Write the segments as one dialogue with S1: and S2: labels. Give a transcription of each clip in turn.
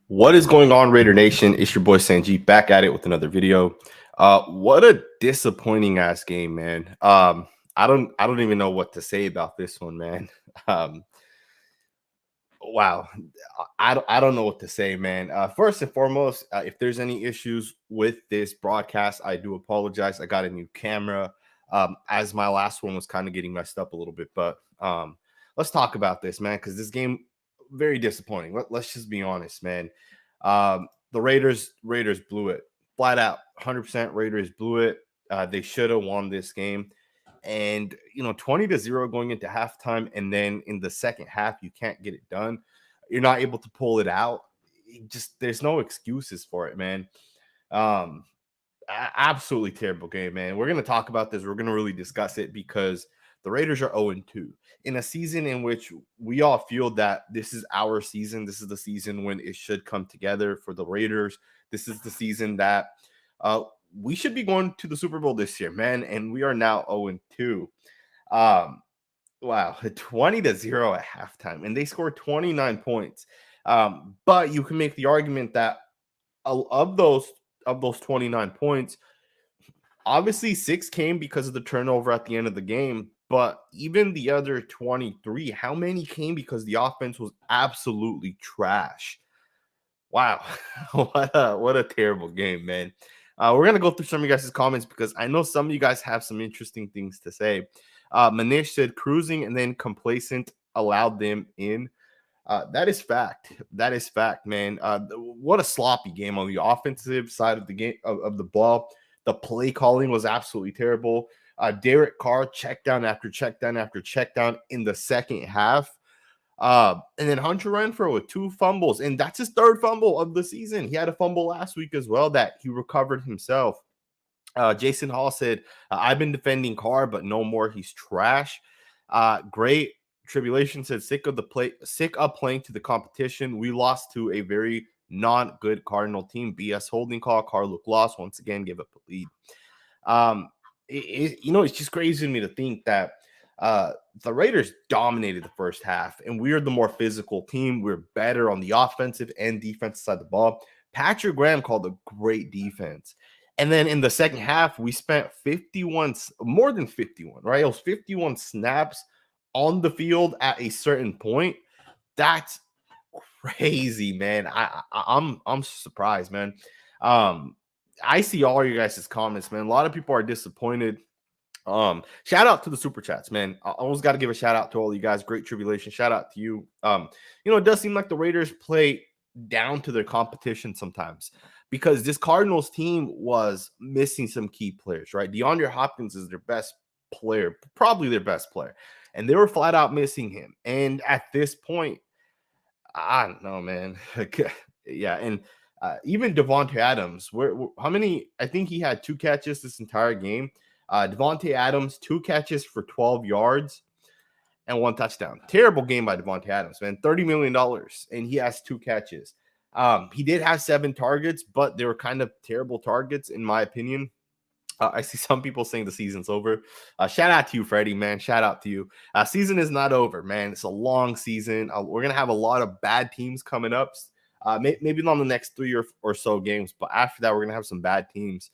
S1: What is going on, Raider Nation? It's your boy Sanjeev back at it with another video. What a disappointing ass game, man. I don't even know what to say about this one, man. Um, wow, I don't know what to say, man. First and foremost, if there's any issues with this broadcast, I do apologize. I got a new camera, as my last one was kind of getting messed up a little bit, but let's talk about this, man, because this game very disappointing. Let's just be honest, man. The Raiders blew it flat out, 100%. Raiders blew it. They should have won this game. And 20-0 going into halftime, and then in the second half, you can't get it done. You're not able to pull it out. There's no excuses for it, man. Um, Absolutely terrible game, man. We're gonna talk about this. We're gonna really discuss it because the Raiders are 0-2 in a season in which we all feel that this is our season. This is the season when it should come together for the Raiders. This is the season that uh, we should be going to the Super Bowl this year, man. And we are now 0-2. Um, wow, 20-0 at halftime, and they scored 29 points. But you can make the argument that of those 29 points, obviously 6 came because of the turnover at the end of the game, but even the other 23, how many came because the offense was absolutely trash? Wow. What a terrible game, man. We're gonna go through some of you guys' comments because I know some of you guys have some interesting things to say. Manish said cruising and then complacent allowed them in. That is fact. That is fact, man. What a sloppy game on the offensive side of the game of the ball. The play calling was absolutely terrible. Derek Carr check down after check down after check down in the second half. And then Hunter Renfrow with 2 fumbles, and that's his 3rd fumble of the season. He had a fumble last week as well that he recovered himself. Jason Hall said, I've been defending Carr, but no more. He's trash. Great. Tribulation said, sick of playing to the competition. We lost to a very not good Cardinal team. BS holding call. Carr looked lost. Once again, give up a lead. It's just crazy to me to think that the Raiders dominated the first half, and we're the more physical team. We're better on the offensive and defensive side of the ball. Patrick Graham called a great defense. And then in the second half, we spent 51, more than 51, right? It was 51 snaps on the field at a certain point. That's crazy, man. I'm surprised, man. I see all your guys' comments, man. A lot of people are disappointed. Shout out to the super chats, man. I always got to give a shout out to all you guys. Great tribulation. Shout out to you. It does seem like the Raiders play down to their competition sometimes because this Cardinals team was missing some key players, right? DeAndre Hopkins is their best player, probably their best player, and they were flat out missing him. And at this point, I don't know, man. Yeah, and even Devontae Adams, how many? I think he had 2 catches this entire game. Devontae Adams, 2 catches for 12 yards and 1 touchdown. Terrible game by Devontae Adams, man. $30 million, and he has 2 catches. He did have 7 targets, but they were kind of terrible targets, in my opinion. I see some people saying the season's over. Shout out to you, Freddie, man. Shout out to you. Season is not over, man. It's a long season. We're going to have a lot of bad teams coming up. Maybe not the next 3 or so games, but after that, we're going to have some bad teams.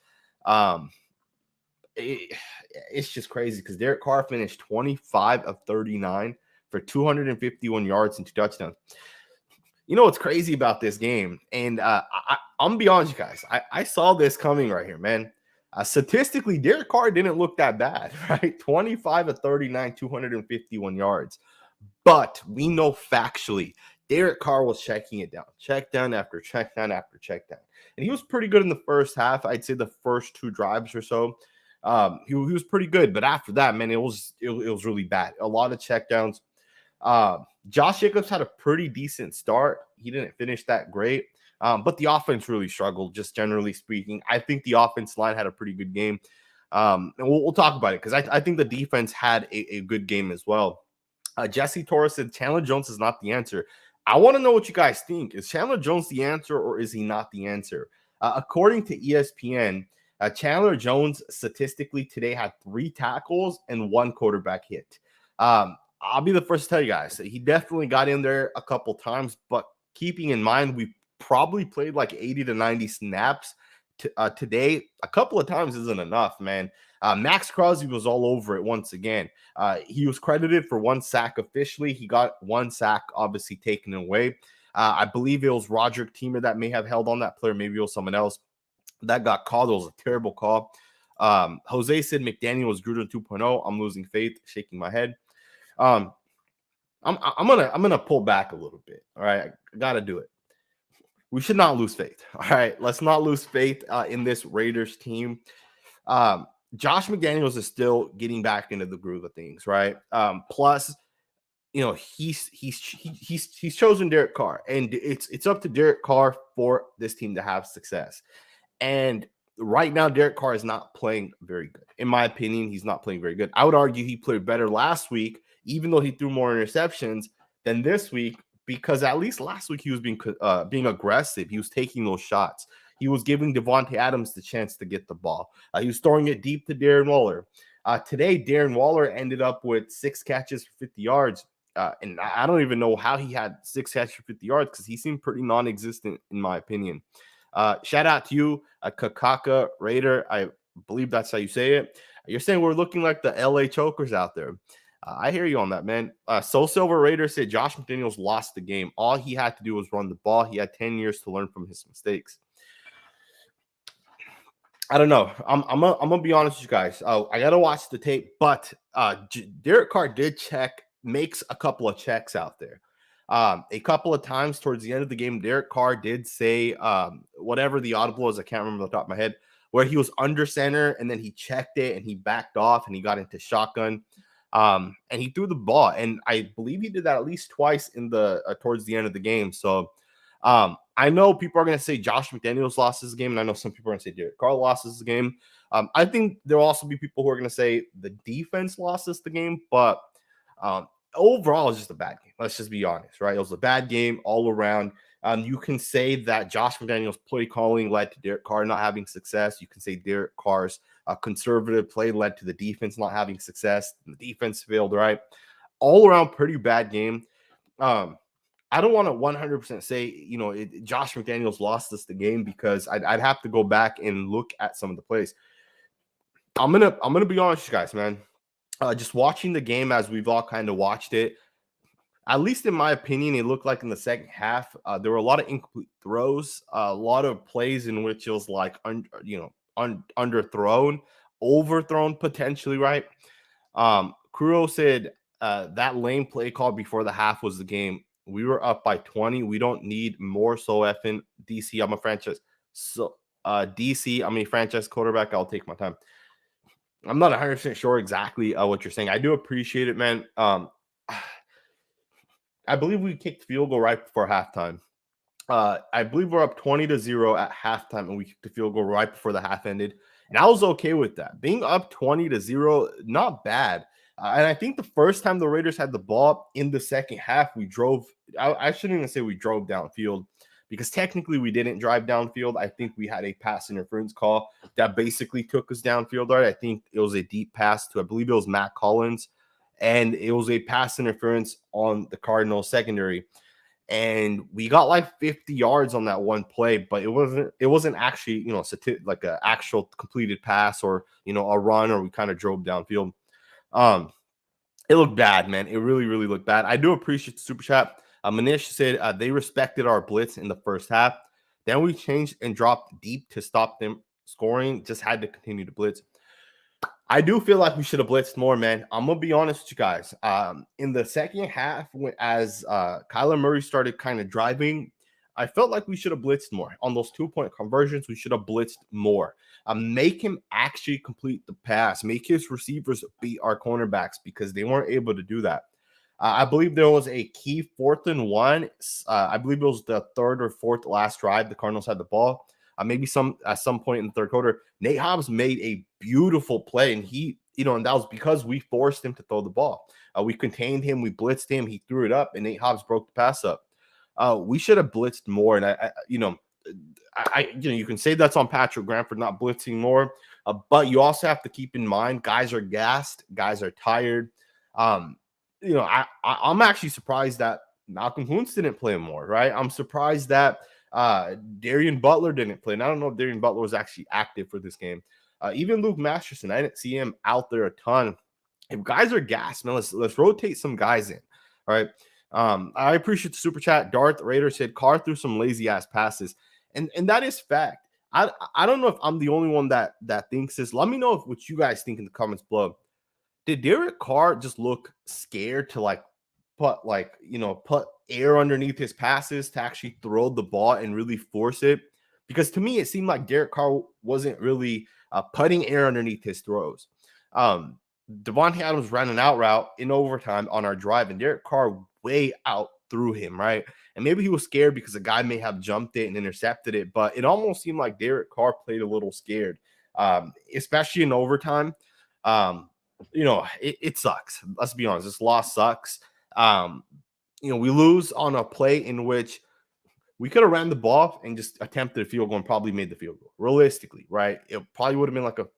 S1: It's just crazy because Derek Carr finished 25 of 39 for 251 yards and 2 touchdowns. You know what's crazy about this game? And I'm going to be honest, you guys. I saw this coming right here, man. Statistically, Derek Carr didn't look that bad, right? 25 of 39, 251 yards. But we know factually, Derek Carr was checking it down, check down after check down after check down. And he was pretty good in the first half. I'd say the first 2 drives or so. He was pretty good. But after that, man, it was really bad. A lot of checkdowns. Josh Jacobs had a pretty decent start. He didn't finish that great. But the offense really struggled, just generally speaking. I think the offense line had a pretty good game. And we'll talk about it because I think the defense had a good game as well. Jesse Torres said Chandler Jones is not the answer. I want to know what you guys think. Is Chandler Jones the answer or is he not the answer? According to ESPN, Chandler Jones statistically today had 3 tackles and 1 quarterback hit. I'll be the first to tell you guys, he definitely got in there a couple times, but keeping in mind we probably played like 80 to 90 snaps today. A couple of times isn't enough, man. Max Crosby was all over it once again. He was credited for 1 sack officially. He got 1 sack obviously taken away. I believe it was Roderick Teamer that may have held on that player. Maybe it was someone else that got called. It was a terrible call. Jose said McDaniel was Gruden 2.0. I'm losing faith, shaking my head. I'm gonna pull back a little bit. All right, I gotta do it. We should not lose faith. All right, let's not lose faith in this Raiders team. Josh McDaniels is still getting back into the groove of things, right? Plus, he's chosen Derek Carr, and it's up to Derek Carr for this team to have success. And right now, Derek Carr is not playing very good. In my opinion, he's not playing very good. I would argue he played better last week, even though he threw more interceptions than this week, because at least last week he was being aggressive. He was taking those shots. He was giving Devontae Adams the chance to get the ball. He was throwing it deep to Darren Waller. Today, Darren Waller ended up with 6 catches for 50 yards. And I don't even know how he had 6 catches for 50 yards because he seemed pretty non-existent in my opinion. Shout out to you, Kakaka Raider. I believe that's how you say it. You're saying we're looking like the LA Chokers out there. I hear you on that, man. Soul Silver Raider said Josh McDaniels lost the game. All he had to do was run the ball. He had 10 years to learn from his mistakes. I don't know. I'm gonna be honest with you guys. I gotta watch the tape, but Derek Carr makes a couple of checks out there. A couple of times towards the end of the game, Derek Carr did say whatever the audible is. I can't remember off the top of my head, where he was under center and then he checked it and he backed off and he got into shotgun. And he threw the ball, and I believe he did that at least twice in the towards the end of the game. So I know people are going to say Josh McDaniels lost this game, and I know some people are going to say Derek Carr lost this game. I think there will also be people who are going to say the defense lost this the game, but overall, it's just a bad game. Let's just be honest, right? It was a bad game all around. You can say that Josh McDaniels' play calling led to Derek Carr not having success. You can say Derek Carr's conservative play led to the defense not having success. The defense failed, right? All around, pretty bad game. I don't want to 100% say, Josh McDaniels lost us the game because I'd have to go back and look at some of the plays. I'm gonna be honest with you guys, man. Just watching the game as we've all kind of watched it, at least in my opinion, it looked like in the second half, there were a lot of incomplete throws, a lot of plays in which it was like, underthrown, overthrown potentially, right? Kuro said that lame play call before the half was the game. We were up by 20. We don't need more. So effing DC, I'm a franchise. So DC, I'm a franchise quarterback. I'll take my time. I'm not 100% sure exactly what you're saying. I do appreciate it, man. I believe we kicked field goal right before halftime. I believe we're up 20-0 at halftime, and we kicked the field goal right before the half ended. And I was okay with that. Being up 20-0, not bad. And I think the first time the Raiders had the ball in the second half, we drove. I shouldn't even say we drove downfield because technically we didn't drive downfield. I think we had a pass interference call that basically took us downfield. Right? I think it was a deep pass to, I believe it was Matt Collins, and it was a pass interference on the Cardinals secondary. And we got like 50 yards on that one play, but it wasn't actually, like an actual completed pass or, a run, or we kind of drove downfield. It looked bad, man. It really, really looked bad. I do appreciate the super chat. Manish said they respected our blitz in the first half. Then we changed and dropped deep to stop them scoring. Just had to continue to blitz. I do feel like we should have blitzed more, man. I'm gonna be honest with you guys. In the second half, as Kyler Murray started kind of driving, I felt like we should have blitzed more on those 2-point conversions. We should have blitzed more. Make him actually complete the pass. Make his receivers beat our cornerbacks because they weren't able to do that. I believe there was a key 4th and 1. I believe it was the 3rd or 4th last drive. The Cardinals had the ball. Maybe at some point in the third quarter, Nate Hobbs made a beautiful play, and and that was because we forced him to throw the ball. We contained him, we blitzed him, he threw it up, and Nate Hobbs broke the pass up. We should have blitzed more, and you can say that's on Patrick Graham for not blitzing more, but you also have to keep in mind guys are gassed, guys are tired. I'm actually surprised that Malcolm Koonce didn't play more, right? I'm surprised that Darian Butler didn't play. And I don't know if Darian Butler was actually active for this game. Even Luke Masterson, I didn't see him out there a ton. If guys are gassed, man, let's rotate some guys in. All right. I appreciate the super chat. Darth Raider said Carr threw some lazy ass passes, and that is fact. I don't know if I'm the only one that thinks this. Let me know what you guys think in the comments below. Did Derek Carr just look scared to put air underneath his passes to actually throw the ball and really force it? Because to me, it seemed like Derek Carr wasn't really putting air underneath his throws. Devontae Adams ran an out route in overtime on our drive, and Derek Carr way out threw him, right? And maybe he was scared because a guy may have jumped it and intercepted it, but it almost seemed like Derek Carr played a little scared, especially in overtime. It sucks. Let's be honest. This loss sucks. We lose on a play in which we could have ran the ball and just attempted a field goal and probably made the field goal. Realistically, right? It probably would have been like a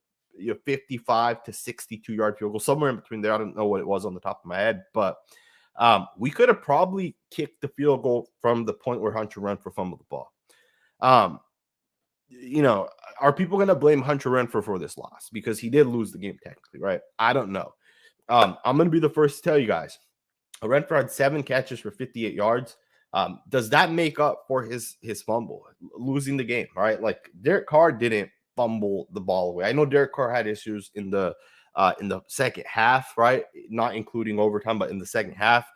S1: 55 to 62 yard field goal, somewhere in between there. I don't know what it was on the top of my head, but we could have probably kicked the field goal from the point where Hunter Renfrow fumbled the ball. Are people going to blame Hunter Renfrow for this loss? Because he did lose the game technically, right? I don't know. I'm going to be the first to tell you guys. Renfrow had 7 catches for 58 yards. Does that make up for his fumble, losing the game, right? Like Derek Carr didn't fumble the ball away. I know Derek Carr had issues in the second half, right? Not including overtime, but in the second half,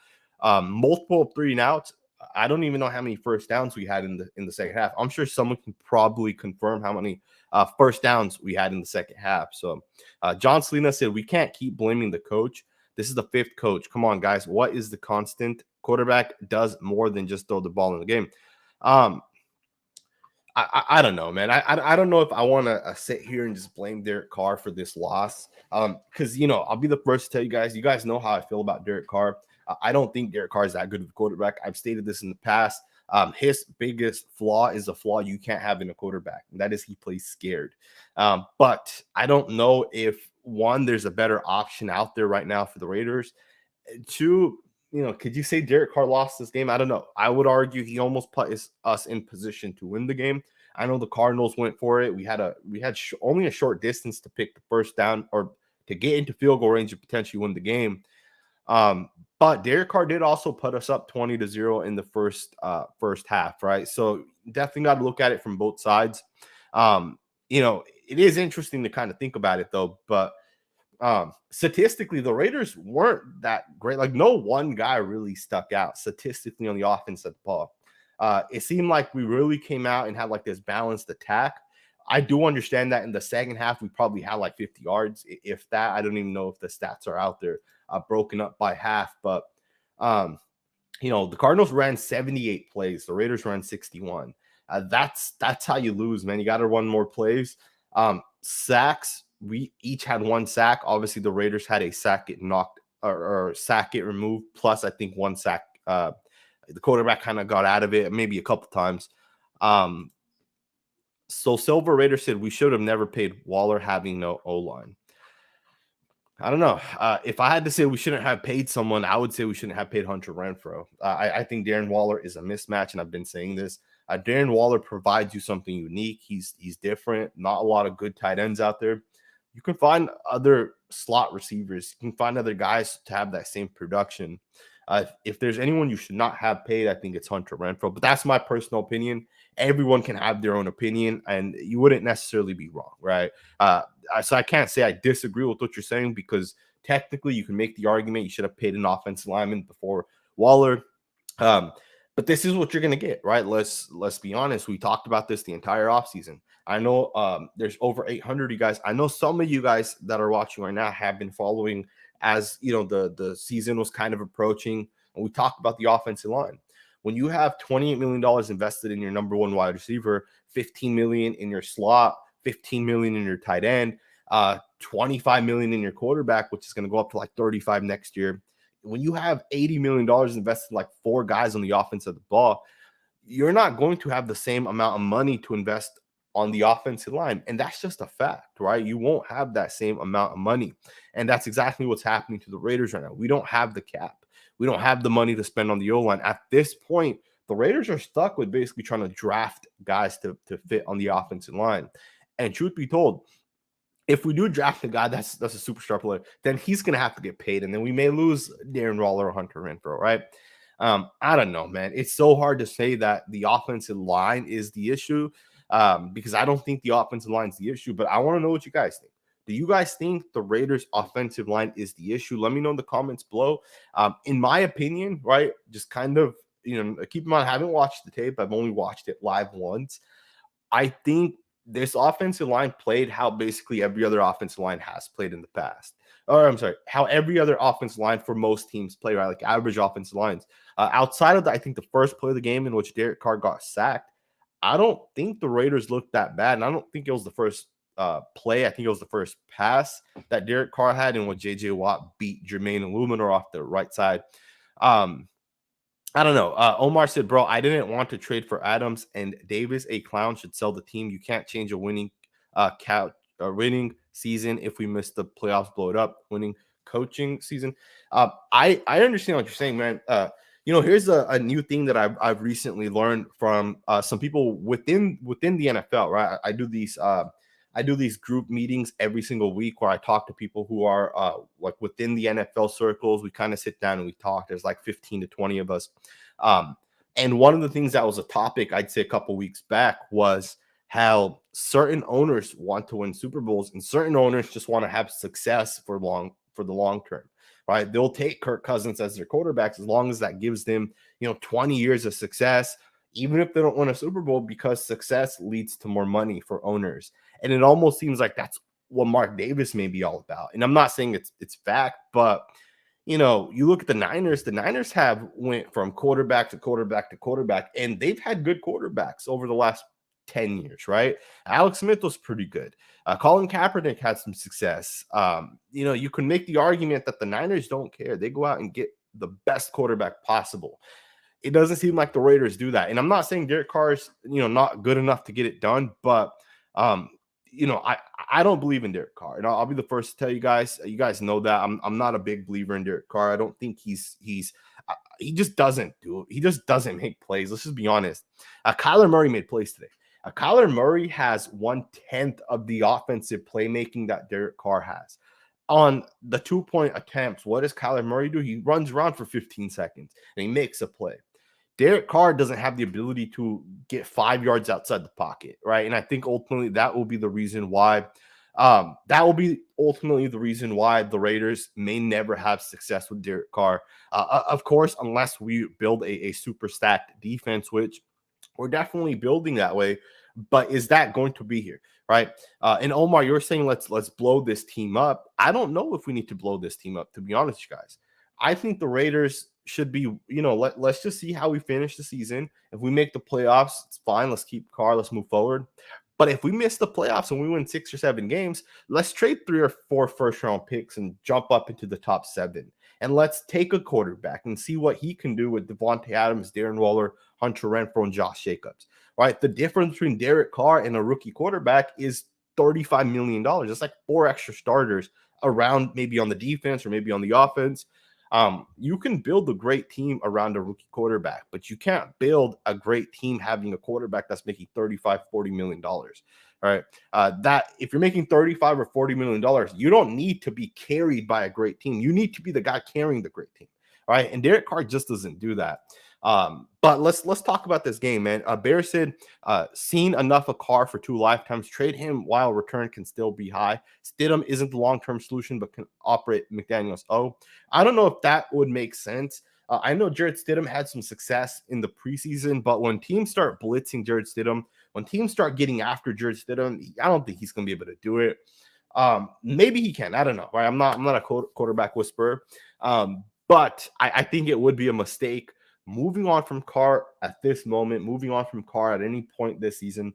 S1: multiple 3-and-outs. I don't even know how many first downs we had in the second half. I'm sure someone can probably confirm how many first downs we had in the second half. So John Selena said, we can't keep blaming the coach. This is the 5th coach. Come on, guys. What is the constant? Quarterback does more than just throw the ball in the game. I don't know, man. I don't know if I want to sit here and just blame Derek Carr for this loss. Because I'll be the first to tell you guys. You guys know how I feel about Derek Carr. I don't think Derek Carr is that good of a quarterback. I've stated this in the past. His biggest flaw is a flaw you can't have in a quarterback, and that is he plays scared. But I don't know if, one, there's a better option out there right now for the Raiders. 2, could you say Derek Carr lost this game? I don't know. I would argue he almost put us in position to win the game. I know the Cardinals went for it. We had only a short distance to pick the first down or to get into field goal range and potentially win the game. But Derek Carr did also put us up 20-0 in the first half, right? So definitely got to look at it from both sides. It is interesting to kind of think about it though, but statistically, the Raiders weren't that great. Like no one guy really stuck out statistically on the offense of the ball. It seemed like we really came out and had like this balanced attack. I do understand that in the second half, we probably had like 50 yards, if that. I don't even know if the stats are out there broken up by half, but the Cardinals ran 78 plays. The Raiders ran 61. That's how you lose, man. You got to run more plays. Sacks, we each had 1 sack. Obviously, the Raiders had a sack get knocked or sack get removed. Plus, I think 1 sack. The quarterback kind of got out of it maybe a couple times. So Silver Raider said we should have never paid Waller having no O-line. I don't know. If I had to say we shouldn't have paid someone, I would say we shouldn't have paid Hunter Renfrow. I think Darren Waller is a mismatch, and I've been saying this. Darren Waller provides you something unique. He's different. Not a lot of good tight ends out there. You can find other slot receivers. You can find other guys to have that same production. If there's anyone you should not have paid, I think it's Hunter Renfrow. But that's my personal opinion. Everyone can have their own opinion, and you wouldn't necessarily be wrong, right? So I can't say I disagree with what you're saying because technically you can make the argument you should have paid an offensive lineman before Waller. But this is what you're going to get, right? Let's be honest. We talked about this the entire offseason. I know there's over 800 of you guys. I know some of you guys that are watching right now have been following as the season was kind of approaching, and we talked about the offensive line. When you have $28 million invested in your number 1 wide receiver, $15 million in your slot, $15 million in your tight end, $25 million in your quarterback, which is going to go up to like 35 next year. When you have $80 million invested in like 4 guys on the offense of the ball, you're not going to have the same amount of money to invest on the offensive line. And that's just a fact, right? You won't have that same amount of money. And that's exactly what's happening to the Raiders right now. We don't have the cap. We don't have the money to spend on the O-line. At this point, the Raiders are stuck with basically trying to draft guys to fit on the offensive line. And truth be told, if we do draft a guy that's a superstar player, then he's gonna have to get paid, and then we may lose Darren Waller or Hunter Renfro, right? I don't know, man. It's so hard to say that the offensive line is the issue because I don't think the offensive line is the issue. But I want to know what you guys think. Do you guys think the Raiders' offensive line is the issue? Let me know in the comments below. In my opinion, right, just kind of keep in mind, I haven't watched the tape. I've only watched it live once. I think this offensive line played how basically every other offensive line has played in the past. Or I'm sorry, how every other offensive line for most teams play, right? Like average offensive lines. Outside of I think the first play of the game in which Derek Carr got sacked, I don't think the Raiders looked that bad. And I don't think it was the first play. I think it was the first pass that Derek Carr had in which J.J. Watt beat Jermaine Illuminor off the right side. I don't know. Omar said, bro, I didn't want to trade for Adams and Davis. A clown should sell the team. You can't change a winning winning season. If we miss the playoffs, blow it up. Winning coaching season. I understand what you're saying, man. Here's a new thing that I've recently learned from some people within the NFL, right? I do these group meetings every single week where I talk to people who are like within the NFL circles. We kind of sit down and we talk. There's like 15 to 20 of us. And one of the things that was a topic, I'd say a couple weeks back, was how certain owners want to win Super Bowls and certain owners just want to have success for the long term, right? They'll take Kirk Cousins as their quarterbacks as long as that gives them, 20 years of success, even if they don't win a Super Bowl, because success leads to more money for owners. And it almost seems like that's what Mark Davis may be all about. And I'm not saying it's fact, but you look at the Niners have went from quarterback to quarterback to quarterback, and they've had good quarterbacks over the last 10 years, right? Alex Smith was pretty good. Colin Kaepernick had some success. You can make the argument that the Niners don't care. They go out and get the best quarterback possible. It doesn't seem like the Raiders do that. And I'm not saying Derek Carr is, not good enough to get it done, but I don't believe in Derek Carr. And I'll be the first to tell you guys know that I'm not a big believer in Derek Carr. I don't think he just doesn't do it. He just doesn't make plays. Let's just be honest. Kyler Murray made plays today. Kyler Murray has 1/10 of the offensive playmaking that Derek Carr has. On the 2-point attempts, what does Kyler Murray do? He runs around for 15 seconds and he makes a play. Derek Carr doesn't have the ability to get 5 yards outside the pocket, right? And I think ultimately that will be the reason why. The Raiders may never have success with Derek Carr. Of course, unless we build a super stacked defense, which we're definitely building that way. But is that going to be here, right? And Omar, you're saying let's blow this team up. I don't know if we need to blow this team up, to be honest, you guys. I think the Raiders should be, let's just see how we finish the season. If we make the playoffs, it's fine. Let's keep Carr. Let's move forward. But if we miss the playoffs and we win 6 or 7 games, let's trade 3 or 4 first-round picks and jump up into the top 7. And let's take a quarterback and see what he can do with Devontae Adams, Darren Waller, Hunter Renfro, and Josh Jacobs. Right? The difference between Derek Carr and a rookie quarterback is $35 million. It's like 4 extra starters around, maybe on the defense or maybe on the offense. You can build a great team around a rookie quarterback, but you can't build a great team having a quarterback that's making $35-40 million. All right. That if you're making $35 or $40 million, you don't need to be carried by a great team. You need to be the guy carrying the great team. All right. And Derek Carr just doesn't do that. But let's talk about this game, man. Bear said, seen enough of Carr for 2 lifetimes. Trade him while return can still be high. Stidham isn't the long-term solution, but can operate McDaniels. I don't know if that would make sense. I know Jarrett Stidham had some success in the preseason, but when teams start blitzing Jarrett Stidham, when teams start getting after Jarrett Stidham, I don't think he's going to be able to do it. Maybe he can. I don't know. Right? I'm not a quarterback whisperer. But I think it would be a mistake moving on from Carr at this moment, moving on from Carr at any point this season.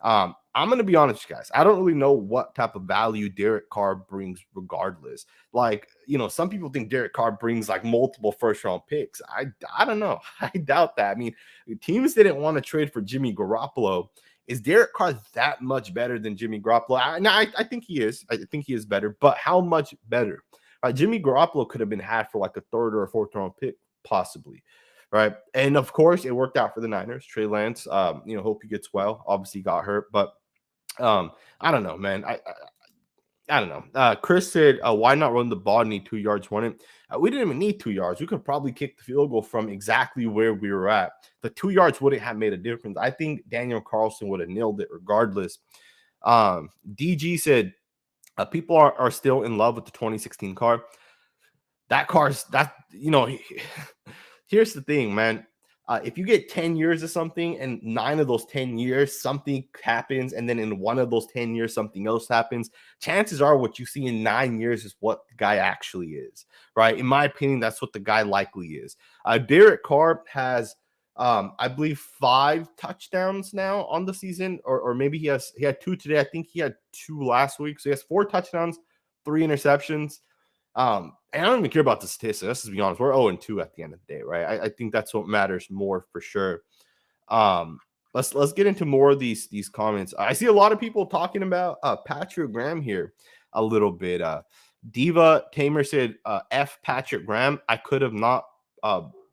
S1: I'm going to be honest, guys. I don't really know what type of value Derek Carr brings regardless. Like, some people think Derek Carr brings like multiple first-round picks. I don't know. I doubt that. I mean, teams didn't want to trade for Jimmy Garoppolo. Is Derek Carr that much better than Jimmy Garoppolo? I think he is. I think he is better. But how much better? Jimmy Garoppolo could have been had for like a 3rd or a 4th round pick, possibly. right? And of course, it worked out for the Niners. Trey Lance, hope he gets well. Obviously, got hurt, but um, I don't know, man. I don't know. Chris said, why not run the ball? Need 2 yards running. We didn't even need 2 yards. We could probably kick the field goal from exactly where we were at. The 2 yards wouldn't have made a difference. I think Daniel Carlson would have nailed it regardless. DG said, people are still in love with the 2016 car. That car's that, here's the thing, man. If you get 10 years of something and 9 of those 10 years, something happens, and then in one of those 10 years, something else happens, chances are what you see in 9 years is what the guy actually is, right? In my opinion, that's what the guy likely is. Derek Carr has, I believe, 5 touchdowns now on the season, or maybe he had 2 today. I think he had 2 last week. So he has 4 touchdowns, 3 interceptions. And I don't even care about the statistics. Let's just be honest. We're 0-2 at the end of the day, right? I think that's what matters more for sure. Let's get into more of these comments. I see a lot of people talking about Patrick Graham here a little bit. Diva Tamer said, F Patrick Graham. I could have not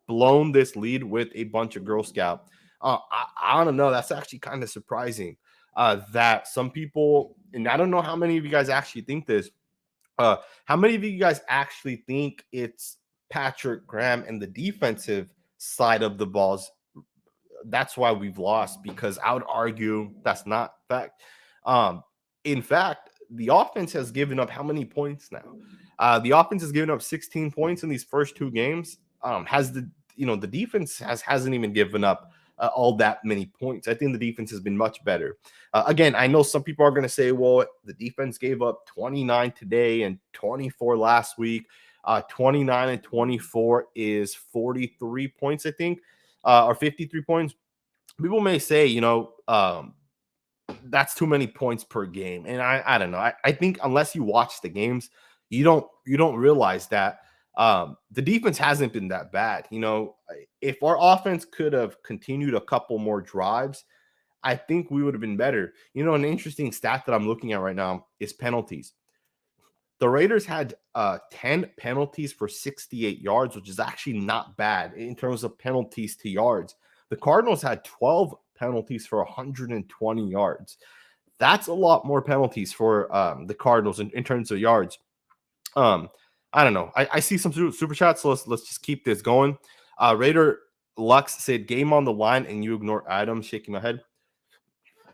S1: blown this lead with a bunch of Girl Scout. I don't know. That's actually kind of surprising that some people, and I don't know how many of you guys actually think this. How many of you guys actually think it's Patrick Graham and the defensive side of the balls? That's why we've lost, because I would argue that's not fact. In fact, the offense has given up how many points now? The offense has given up 16 points in these first 2 games. Has the defense hasn't even given up all that many points. I think the defense has been much better. Again, I know some people are going to say, well, the defense gave up 29 today and 24 last week. 29 and 24 is 43 points, I think, or 53 points. People may say, that's too many points per game. And I don't know. I think unless you watch the games, you don't realize that the defense hasn't been that bad. If our offense could have continued a couple more drives, I think we would have been better. An interesting stat that I'm looking at right now is penalties. The Raiders had 10 penalties for 68 yards, which is actually not bad in terms of penalties to yards. The Cardinals had 12 penalties for 120 yards. That's a lot more penalties for the Cardinals in terms of yards. I don't know. I see some super chats, so let's just keep this going. Raider Lux said, game on the line and you ignore Adams, shaking my head.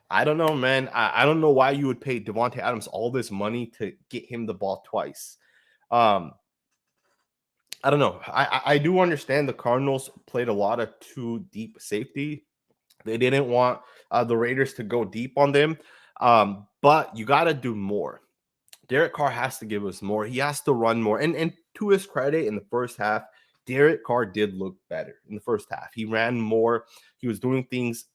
S1: I don't know, man. I don't know why you would pay Devontae Adams all this money to get him the ball twice. I don't know. I do understand the Cardinals played a lot of too deep safety. They didn't want the Raiders to go deep on them. But you got to do more. Derek Carr has to give us more. He has to run more. And to his credit, in the first half, Derek Carr did look better in the first half. He ran more. He was doing things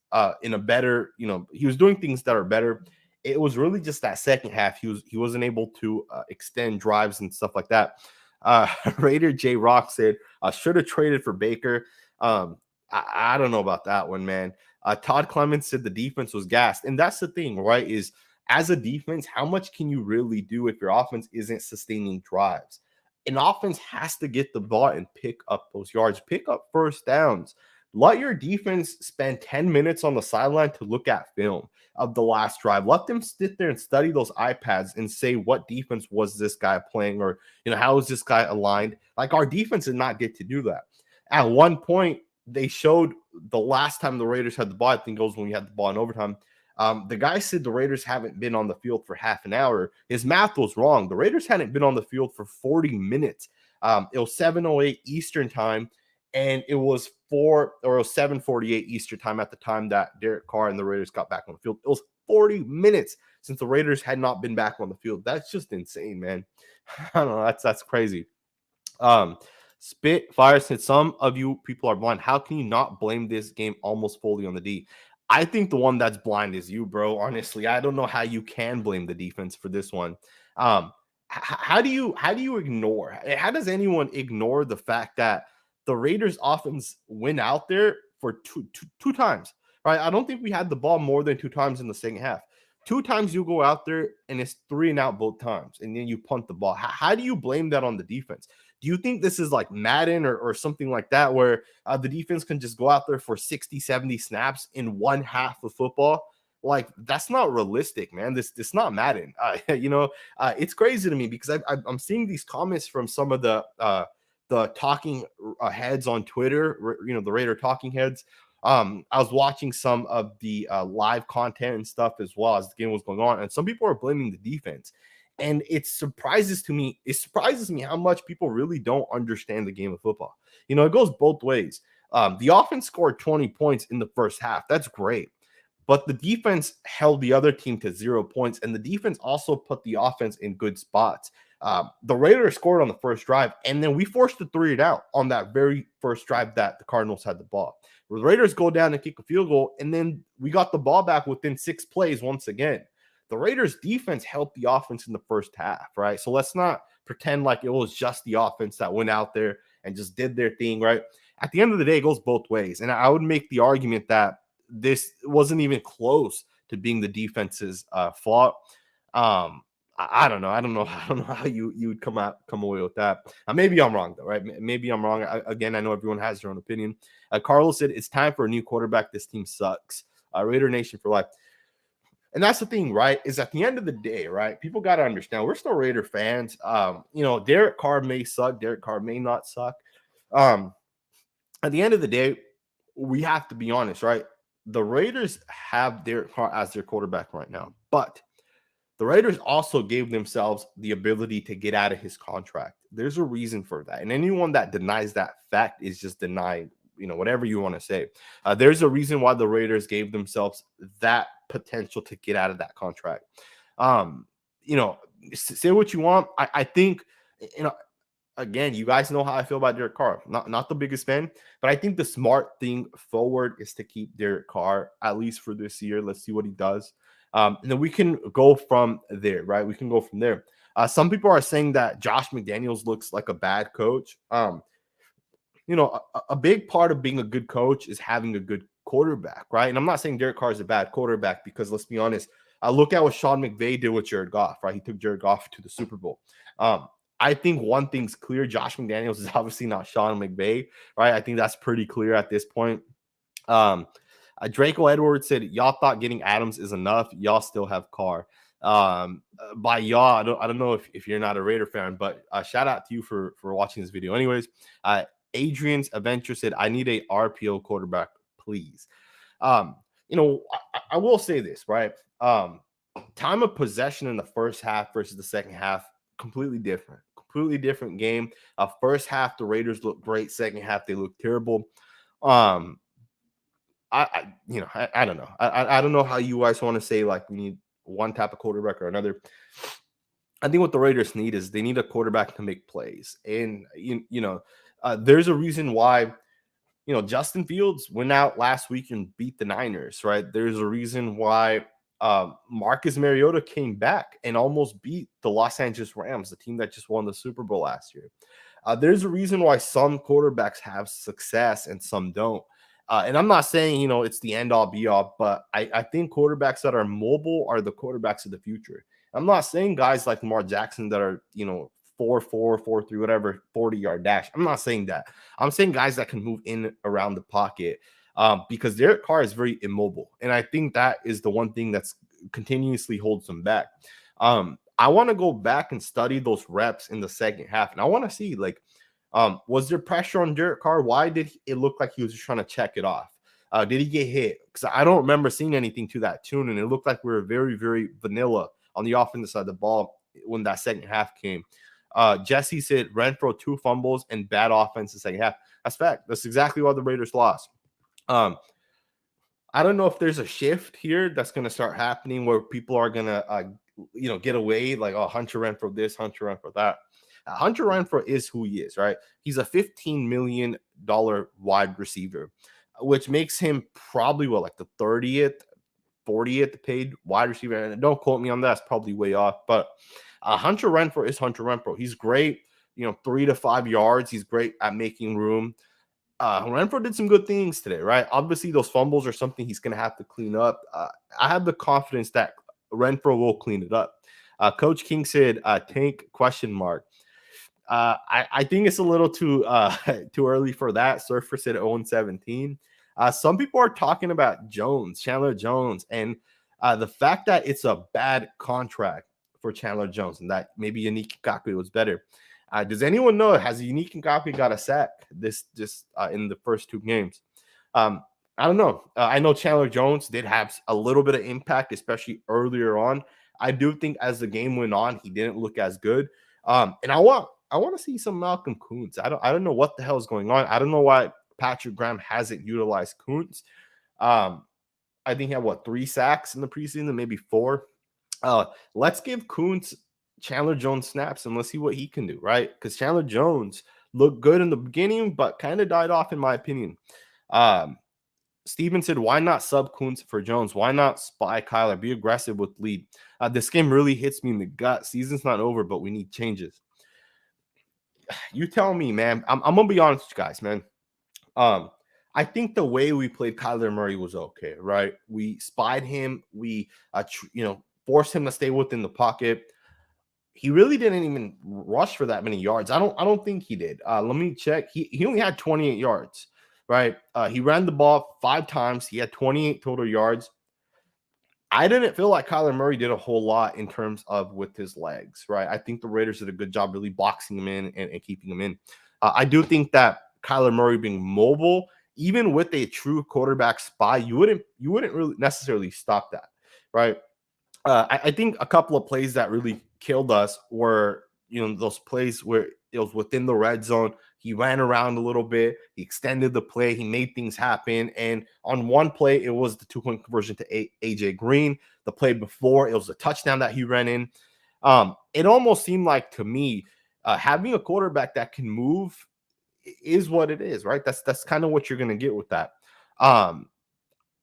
S1: in a better, he was doing things that are better. It was really just that second half. He wasn't able to extend drives and stuff like that. Raider J Rock said, should have traded for Baker. I don't know about that one, man. Todd Clemens said the defense was gassed. And that's the thing, right? Is as a defense, how much can you really do if your offense isn't sustaining drives? An offense has to get the ball and pick up those yards, pick up first downs. Let your defense spend 10 minutes on the sideline to look at film of the last drive. Let them sit there and study those iPads and say, what defense was this guy playing? Or, how is this guy aligned? Like, our defense did not get to do that. At one point, they showed the last time the Raiders had the ball, I think it was when we had the ball in overtime. The guy said the Raiders haven't been on the field for half an hour. His math was wrong. The Raiders hadn't been on the field for 40 minutes. It was 7:08 Eastern time, and it was 7:48 Eastern time at the time that Derek Carr and the Raiders got back on the field. It was 40 minutes since the Raiders had not been back on the field. That's just insane, man. I don't know. That's crazy. Spitfire said, some of you people are blind. How can you not blame this game almost fully on the D? I think the one that's blind is you, bro. Honestly, I don't know how you can blame the defense for this one. How do you ignore? How does anyone ignore the fact that the Raiders offense went out there for two times, right? I don't think we had the ball more than 2 times in the second half. 2 times you go out there and it's 3 and out both times, and then you punt the ball. How do you blame that on the defense? Do you think this is like Madden or something like that, where the defense can just go out there for 60, 70 snaps in one half of football? Like, that's not realistic, man. This not Madden. It's crazy to me because I'm seeing these comments from some of the talking heads on Twitter, the Raider talking heads. I was watching some of the live content and stuff as well as the game was going on, and some people are blaming the defense. And it surprises me how much people really don't understand the game of football. It goes both ways. The offense scored 20 points in the first half. That's great. But the defense held the other team to 0 points, and the defense also put the offense in good spots. The Raiders scored on the first drive, and then we forced the 3 and out on that very first drive that the Cardinals had the ball. The Raiders go down and kick a field goal, and then we got the ball back within 6 plays once again. The Raiders defense helped the offense in the first half, right? So let's not pretend like it was just the offense that went out there and just did their thing, right? At the end of the day, it goes both ways. And I would make the argument that this wasn't even close to being the defense's fault. I don't know. I don't know how you would come away with that. Maybe I'm wrong though, right? Maybe I'm wrong. Again, I know everyone has their own opinion. Carlos said it's time for a new quarterback. This team sucks. Raider Nation for life. And that's the thing, right? Is at the end of the day, right? People got to understand we're still Raider fans. Derek Carr may suck. Derek Carr may not suck. At the end of the day, we have to be honest, right? The Raiders have Derek Carr as their quarterback right now, but the Raiders also gave themselves the ability to get out of his contract. There's a reason for that. And anyone that denies that fact is just denying, whatever you want to say. There's a reason why the Raiders gave themselves that potential to get out of that contract. Say what you want. I think, again, you guys know how I feel about Derek Carr. Not the biggest fan, but I think the smart thing forward is to keep Derek Carr, at least for this year. Let's see what he does. And then we can go from there, right? We can go from there. Some people are saying that Josh McDaniels looks like a bad coach. A big part of being a good coach is having a good quarterback, right? And I'm not saying Derek Carr is a bad quarterback because let's be honest. Look at what Sean McVay did with Jared Goff, right? He took Jared Goff to the Super Bowl. I think one thing's clear. Josh McDaniels is obviously not Sean McVay, right? I think that's pretty clear at this point. Draco Edwards said, y'all thought getting Adams is enough. Y'all still have Carr. By y'all, I don't know if you're not a Raider fan, but shout out to you for watching this video. Anyways, Adrian's Adventure said, I need a RPO quarterback, please. I will say this, right? Time of possession in the first half versus the second half, completely different game. First half, the Raiders look great. Second half, they look terrible. I don't know. I don't know how you guys want to say like we need one type of quarterback or another. I think what the Raiders need is they need a quarterback to make plays, and there's a reason why. Justin Fields went out last week and beat the Niners, right? There's a reason why Marcus Mariota came back and almost beat the Los Angeles Rams, the team that just won the Super Bowl last year. There's a reason why some quarterbacks have success and some don't. And I'm not saying, it's the end all be all, but I think quarterbacks that are mobile are the quarterbacks of the future. I'm not saying guys like Lamar Jackson that are, 4.4, 4.3, whatever, 40-yard dash. I'm not saying that. I'm saying guys that can move in around the pocket because Derek Carr is very immobile. And I think that is the one thing that's continuously holds him back. I want to go back and study those reps in the second half. And I want to see, was there pressure on Derek Carr? Why did it look like he was just trying to check it off? Did he get hit? Because I don't remember seeing anything to that tune. And it looked like we were very, very vanilla on the offensive side of the ball when that second half came. Jesse said Renfro 2 fumbles and bad offense in the second half. That's fact. That's exactly why the Raiders lost. I don't know if there's a shift here that's going to start happening where people are going to, get away like, oh, Hunter Renfro this, Hunter Renfro that. Hunter Renfro is who he is, right? He's a $15 million wide receiver, which makes him probably like the 30th, 40th paid wide receiver. And don't quote me on that. It's probably way off, but Hunter Renfro is Hunter Renfro. He's great, 3 to 5 yards. He's great at making room. Renfro did some good things today, right? Obviously, those fumbles are something he's going to have to clean up. I have the confidence that Renfro will clean it up. Coach King said, tank ? I think it's a little too too early for that. Surfer said 0-17. Some people are talking about Jones, Chandler Jones, and the fact that it's a bad contract for Chandler Jones and that maybe Yannick Ngakoue was better. Does anyone know, has Yannick Ngakoue got a sack this just in the first two games? Um, I don't know. I know Chandler Jones did have a little bit of impact, especially earlier on. I do think as the game went on, he didn't look as good. And I want to see some Malcolm Kuntz. I don't know what the hell is going on. I don't know why Patrick Graham hasn't utilized Kuntz. Um, I think he had what, 3 sacks in the preseason, maybe 4. Let's give Kuntz Chandler Jones snaps and let's see what he can do, right? Because Chandler Jones looked good in the beginning, but kind of died off in my opinion. Um, Steven said, why not sub Kuntz for Jones? Why not spy Kyler? Be aggressive with lead. This game really hits me in the gut. Season's not over, but we need changes. You tell me, man. I'm gonna be honest with you guys, man. Um, I think the way we played Kyler Murray was okay, right? We spied him. We, forced him to stay within the pocket. He really didn't even rush for that many yards. I don't think he did. Let me check. He only had 28 yards, right? He ran the ball 5 times. He had 28 total yards. I didn't feel like Kyler Murray did a whole lot in terms of with his legs, right? I think the Raiders did a good job really boxing him in and keeping him in. I do think that Kyler Murray being mobile, even with a true quarterback spy, you wouldn't really necessarily stop that, right? I think a couple of plays that really killed us were, those plays where it was within the red zone. He ran around a little bit. He extended the play. He made things happen. And on one play, it was the 2-point conversion to AJ Green. The play before, it was a touchdown that he ran in. It almost seemed like to me, having a quarterback that can move is what it is, right? That's kind of what you're going to get with that.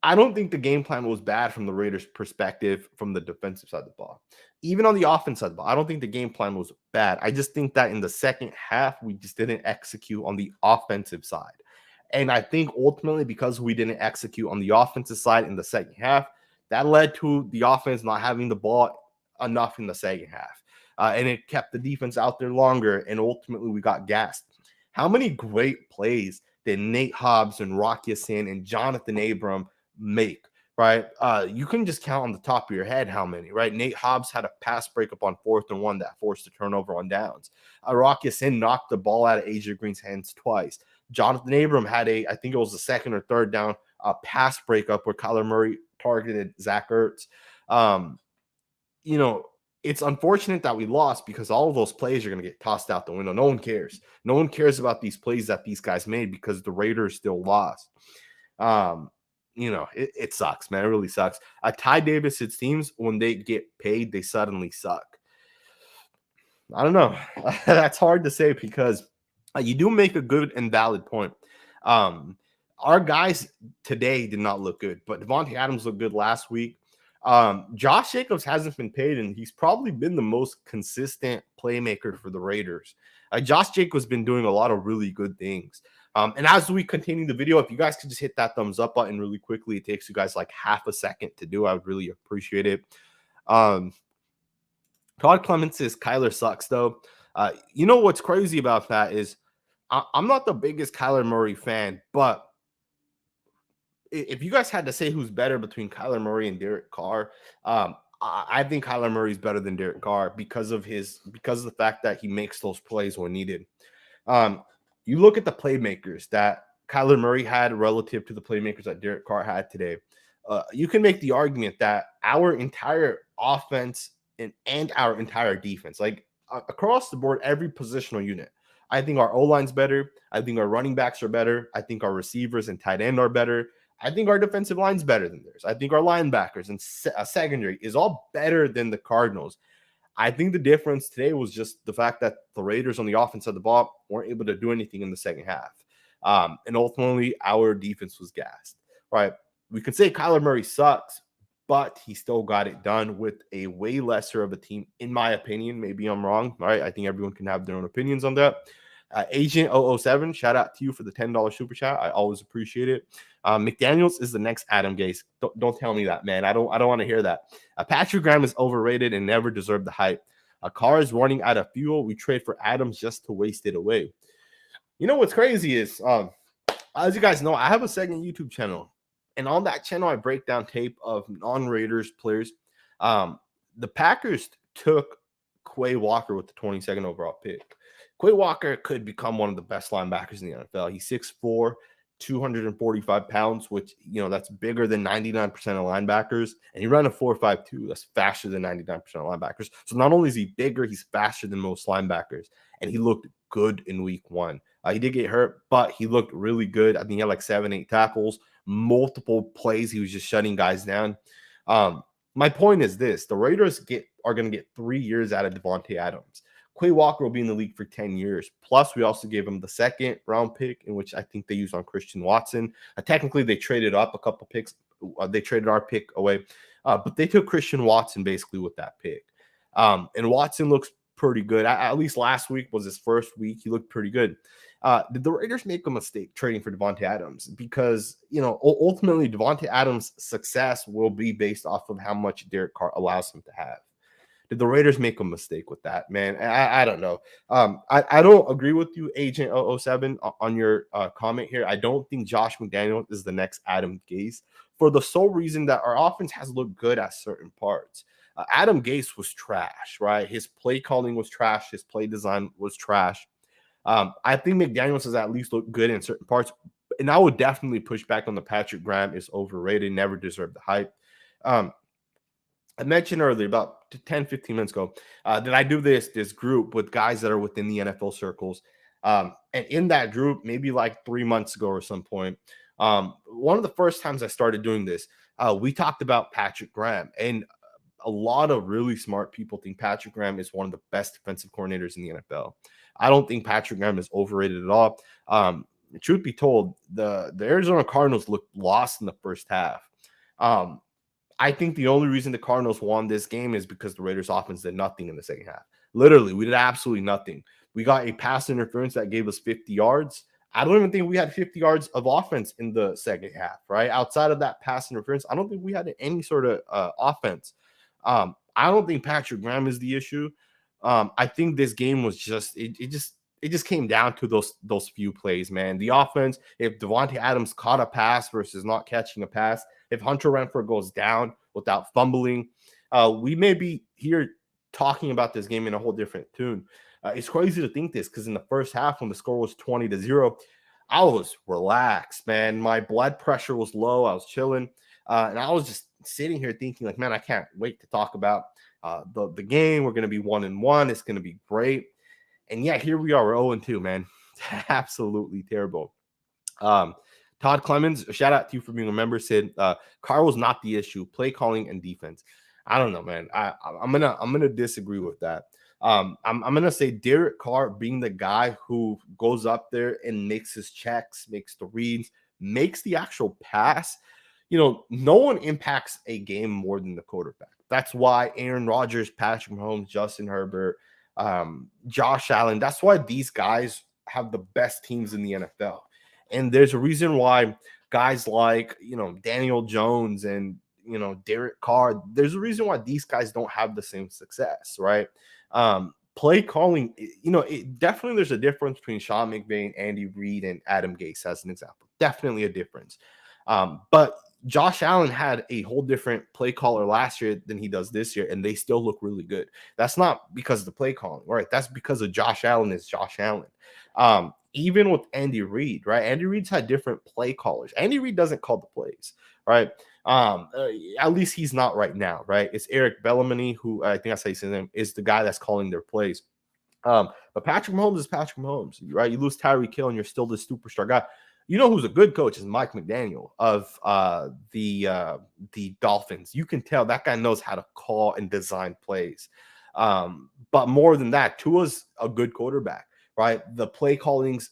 S1: I don't think the game plan was bad from the Raiders' perspective from the defensive side of the ball. Even on the offense side of the ball, I don't think the game plan was bad. I just think that in the second half, we just didn't execute on the offensive side. And I think ultimately because we didn't execute on the offensive side in the second half, that led to the offense not having the ball enough in the second half. And it kept the defense out there longer, and ultimately we got gassed. How many great plays did Nate Hobbs and Rocky Sin and Jonathan Abram make, right? You can just count on the top of your head how many, right? Nate Hobbs had a pass breakup on 4th and 1 that forced a turnover on downs. Rocky Sin knocked the ball out of AJ Green's hands twice. Jonathan Abram had I think it was the 2nd or 3rd down pass breakup where Kyler Murray targeted Zach Ertz. It's unfortunate that we lost because all of those plays are going to get tossed out the window. No one cares. No one cares about these plays that these guys made because the Raiders still lost. It sucks, man. It really sucks. Ty Davis, it seems when they get paid, they suddenly suck. I don't know. That's hard to say because you do make a good and valid point. Our guys today did not look good, but Devontae Adams looked good last week. Josh Jacobs hasn't been paid, and he's probably been the most consistent playmaker for the Raiders. Josh Jacobs has been doing a lot of really good things. And as we continue the video, if you guys could just hit that thumbs up button really quickly, it takes you guys like half a second to do. I would really appreciate it. Todd Clements says Kyler sucks, though. You know what's crazy about that is I'm not the biggest Kyler Murray fan, but if you guys had to say who's better between Kyler Murray and Derek Carr, I think Kyler Murray is better than Derek Carr because of the fact that he makes those plays when needed. You look at the playmakers that Kyler Murray had relative to the playmakers that Derek Carr had today. You can make the argument that our entire offense and our entire defense, like across the board, every positional unit, I think our O-line's better. I think our running backs are better. I think our receivers and tight end are better. I think our defensive line's better than theirs. I think our linebackers and secondary is all better than the Cardinals. I think the difference today was just the fact that the Raiders on the offense of the ball weren't able to do anything in the second half. And ultimately, our defense was gassed, right? We could say Kyler Murray sucks, but he still got it done with a way lesser of a team, in my opinion. Maybe I'm wrong, right? I think everyone can have their own opinions on that. Agent 007, shout out to you for the $10 super chat. I always appreciate it. McDaniels is the next Adam Gase. Don't tell me that, man. I don't want to hear that. Patrick Graham is overrated and never deserved the hype. Carr is running out of fuel. We trade for Adams just to waste it away. You know what's crazy is, as you guys know, I have a second YouTube channel, and on that channel, I break down tape of non-Raiders players. The Packers took Quay Walker with the 22nd overall pick. Quay Walker could become one of the best linebackers in the NFL. He's 6'4", 245 pounds, which, that's bigger than 99% of linebackers. And he ran a 4.52. That's faster than 99% of linebackers. So not only is he bigger, he's faster than most linebackers. And he looked good in week 1. He did get hurt, but he looked really good. I think he had like 7-8 tackles, multiple plays. He was just shutting guys down. My point is this: the Raiders are going to get 3 years out of Davante Adams. Quay Walker will be in the league for 10 years. Plus, we also gave him the 2nd-round pick, in which I think they used on Christian Watson. Technically, they traded up a couple picks. They traded our pick away, but they took Christian Watson basically with that pick. And Watson looks pretty good. At least last week was his first week. He looked pretty good. Did the Raiders make a mistake trading for Davante Adams? Because, ultimately Davante Adams' success will be based off of how much Derek Carr allows him to have. Did the Raiders make a mistake with that, man? I don't know. I don't agree with you, Agent 007, on your comment here. I don't think Josh McDaniels is the next Adam Gase, for the sole reason that our offense has looked good at certain parts. Adam Gase was trash, right? His play calling was trash. His play design was trash. I think McDaniels has at least looked good in certain parts. And I would definitely push back on the Patrick Graham is overrated, never deserved the hype. I mentioned earlier, about 10, 15 minutes ago, that I do this group with guys that are within the NFL circles. And in that group, maybe like 3 months ago or some point, one of the first times I started doing this, we talked about Patrick Graham. And a lot of really smart people think Patrick Graham is one of the best defensive coordinators in the NFL. I don't think Patrick Graham is overrated at all. Truth be told, the Arizona Cardinals looked lost in the first half. I think the only reason the Cardinals won this game is because the Raiders offense did nothing in the second half. Literally, we did absolutely nothing. We got a pass interference that gave us 50 yards. I don't even think we had 50 yards of offense in the second half, right? Outside of that pass interference, I don't think we had any sort of offense. I don't think Patrick Graham is the issue. I think this game was just it just came down to those few plays, man. The offense, if Davante Adams caught a pass versus not catching a pass, if Hunter Renfrow goes down without fumbling, we may be here talking about this game in a whole different tune. It's crazy to think this, because in the first half, when the score was 20-0, I was relaxed, man. My blood pressure was low. I was chilling. And I was just sitting here thinking, like, man, I can't wait to talk about the game. We're going to be 1-1. It's going to be great. And yeah, here we are. We're 0-2, man. Absolutely terrible. Todd Clemens, a shout out to you for being a member, said Carr was not the issue. Play calling and defense. I don't know, man. I'm gonna disagree with that. I'm gonna say Derek Carr being the guy who goes up there and makes his checks, makes the reads, makes the actual pass. No one impacts a game more than the quarterback. That's why Aaron Rodgers, Patrick Mahomes, Justin Herbert, Josh Allen, that's why these guys have the best teams in the NFL. And there's a reason why guys like, Daniel Jones and, Derek Carr, there's a reason why these guys don't have the same success, right? Play calling, definitely there's a difference between Sean McVay and Andy Reid and Adam Gase, as an example. Definitely a difference. But Josh Allen had a whole different play caller last year than he does this year, and they still look really good. That's not because of the play calling, right? That's because of Josh Allen is Josh Allen. Even with Andy Reid, right? Andy Reid's had different play callers. Andy Reid doesn't call the plays, right? At least he's not right now, right? It's Eric Bellamini, who I think that's how you say his name, is the guy that's calling their plays. But Patrick Mahomes is Patrick Mahomes, right? You lose Tyreek Hill and you're still this superstar guy. You know who's a good coach is Mike McDaniel of the Dolphins. You can tell that guy knows how to call and design plays. But more than that, Tua's a good quarterback, right? The play calling's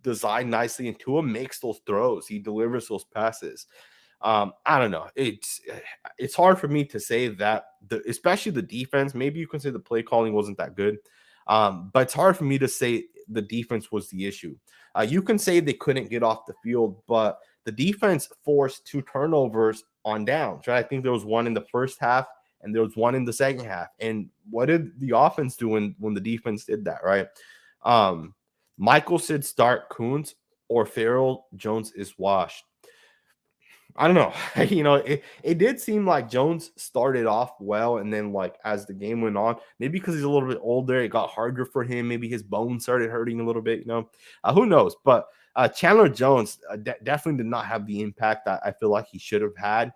S1: designed nicely, and Tua makes those throws. He delivers those passes. I don't know. It's hard for me to say that, especially the defense. Maybe you can say the play calling wasn't that good. But it's hard for me to say the defense was the issue. You can say they couldn't get off the field, but the defense forced 2 turnovers on downs, right? I think there was one in the first half and there was one in the second half. And what did the offense do when the defense did that, right? Michael said start Coons or Farrell Jones is washed. I don't know. It did seem like Jones started off well, and then like as the game went on, maybe because he's a little bit older, it got harder for him. Maybe his bones started hurting a little bit. Who knows? But Chandler Jones definitely did not have the impact that I feel like he should have had.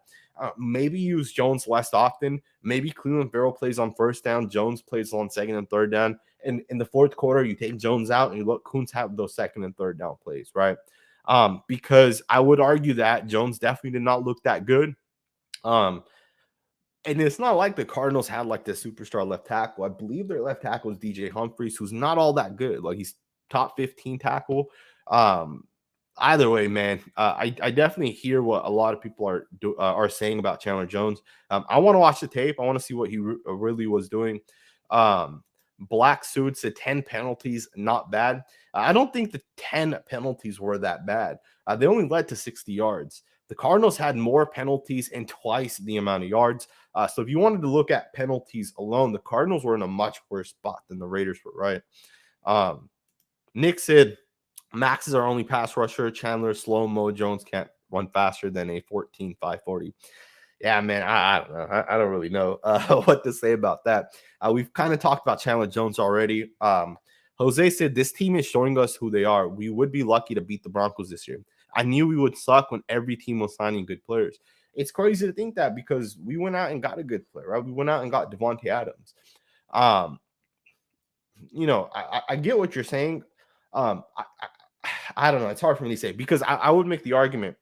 S1: Maybe use Jones less often. Maybe Cleveland Farrell plays on first down, Jones plays on second and third down. And in the fourth quarter, you take Jones out and you let Kuntz have those second and third down plays, right? Because I would argue that Jones definitely did not look that good. And it's not like the Cardinals had like the superstar left tackle. I believe their left tackle is DJ Humphries, who's not all that good. Like he's top 15 tackle. Either way, man, I definitely hear what a lot of people are saying about Chandler Jones. I want to watch the tape. I want to see what he really was doing. Black Suit said 10 penalties, not bad. I don't think the 10 penalties were that bad. They only led to 60 yards. The Cardinals had more penalties and twice the amount of yards. So if you wanted to look at penalties alone, the Cardinals were in a much worse spot than the Raiders were, right? Nick said, Max is our only pass rusher. Chandler, slow-mo. Jones can't run faster than a 14.540. Yeah, man, I don't know. I don't really know what to say about that. We've kind of talked about Chandler Jones already. Jose said, this team is showing us who they are. We would be lucky to beat the Broncos this year. I knew we would suck when every team was signing good players. It's crazy to think that because we went out and got a good player, right? We went out and got Devontae Adams. I get what you're saying. I don't know. It's hard for me to say because I would make the argument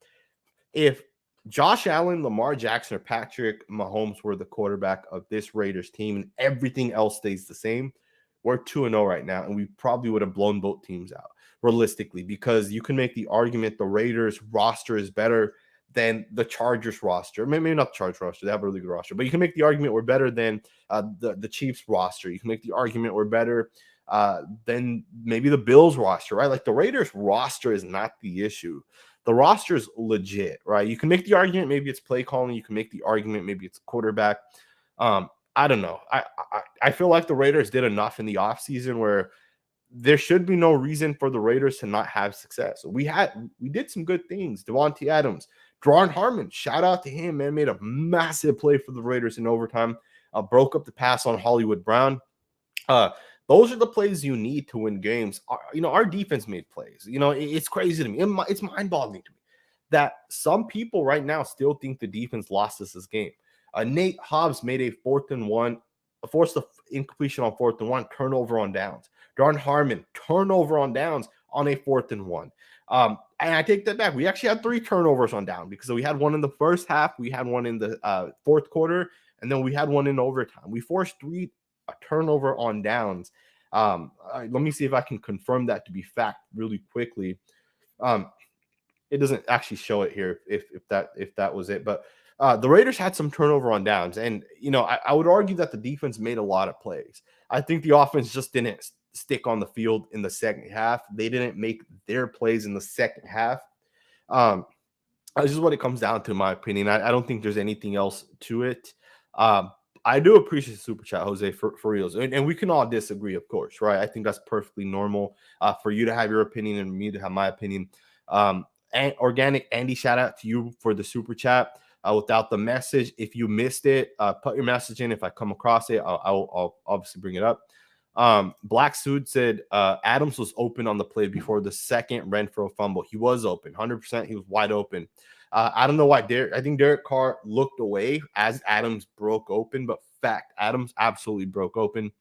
S1: if Josh Allen, Lamar Jackson, or Patrick Mahomes were the quarterback of this Raiders team and everything else stays the same, we're 2-0 right now, and we probably would have blown both teams out realistically because you can make the argument the Raiders roster is better than the Chargers roster. Maybe not the Chargers roster. They have a really good roster. But you can make the argument we're better than the Chiefs roster. You can make the argument we're better than maybe the Bills roster, right? Like the Raiders roster is not the issue. The roster is legit, right? You can make the argument maybe it's play calling. You can make the argument maybe it's quarterback. I don't know. I feel like the Raiders did enough in the offseason where there should be no reason for the Raiders to not have success. We did some good things. Devontae Adams, Daron Harmon, shout out to him, man, made a massive play for the Raiders in overtime. Broke up the pass on Hollywood Brown. Those are the plays you need to win games. Our defense made plays. It's crazy to me. It's mind-boggling to me that some people right now still think the defense lost us this game. Nate Hobbs made a 4th and 1, forced the incompletion on 4th and 1, turnover on downs. Daron Harmon, turnover on downs on a 4th and 1. And I take that back. We actually had 3 turnovers on down because we had one in the first half, we had one in the fourth quarter, and then we had one in overtime. We forced 3 turnover on downs. Let me see if I can confirm that to be fact really quickly. It doesn't actually show it here if that was it, but the Raiders had some turnover on downs, and I would argue that the defense made a lot of plays. I think the offense just didn't stick on the field in the second half. They didn't make their plays in the second half. This is what it comes down to, in my opinion. I don't think there's anything else to it. I do appreciate the super chat, Jose, for reals. And we can all disagree, of course, right? I think that's perfectly normal for you to have your opinion and me to have my opinion. And Organic Andy, shout out to you for the super chat. Without the message, if you missed it, put your message in. If I come across it, I'll obviously bring it up. Black Suit said Adams was open on the play before the second Renfro fumble. He was open, 100%. He was wide open. I don't know why. I think Derek Carr looked away as Adams broke open, but fact, Adams absolutely broke open.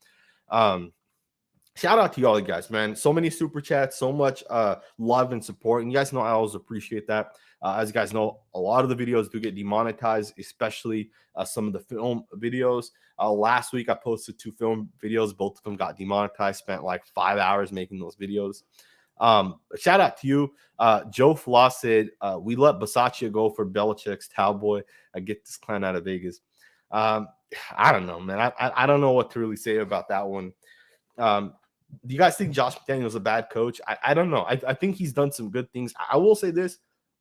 S1: Shout out to y'all guys, man. So many super chats, so much love and support. And you guys know I always appreciate that. As you guys know, a lot of the videos do get demonetized, especially some of the film videos. Last week, I posted 2 film videos. Both of them got demonetized. Spent like 5 hours making those videos. Shout out to you. Joe Floss said, we let Bisaccia go for Belichick's Cowboy. I get this clown out of Vegas. I don't know, man. I don't know what to really say about that one. Do you guys think Josh McDaniels is a bad coach? I don't know. I think he's done some good things. I will say this.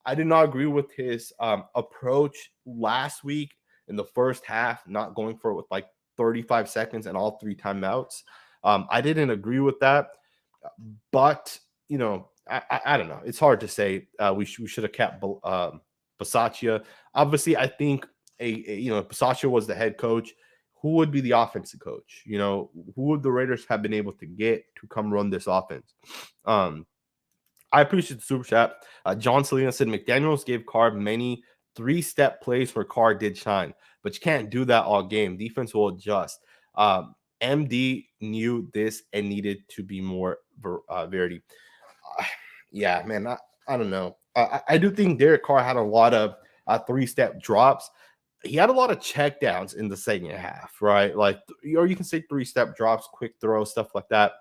S1: I did not agree with his approach last week in the first half, not going for it with like 35 seconds and all three timeouts. I didn't agree with that, but I don't know. It's hard to say. We should have kept Bisaccia. Obviously, I think Bisaccia was the head coach. Who would be the offensive coach? Who would the Raiders have been able to get to come run this offense? I appreciate the super chat. John Selena said McDaniels gave Carr many three-step plays where Carr did shine, but you can't do that all game. Defense will adjust. MD knew this and needed to be more Verity. Yeah, man, I don't know. I do think Derek Carr had a lot of three-step drops. He had a lot of checkdowns in the second half, right? Like, or you can say three-step drops, quick throws, stuff like that.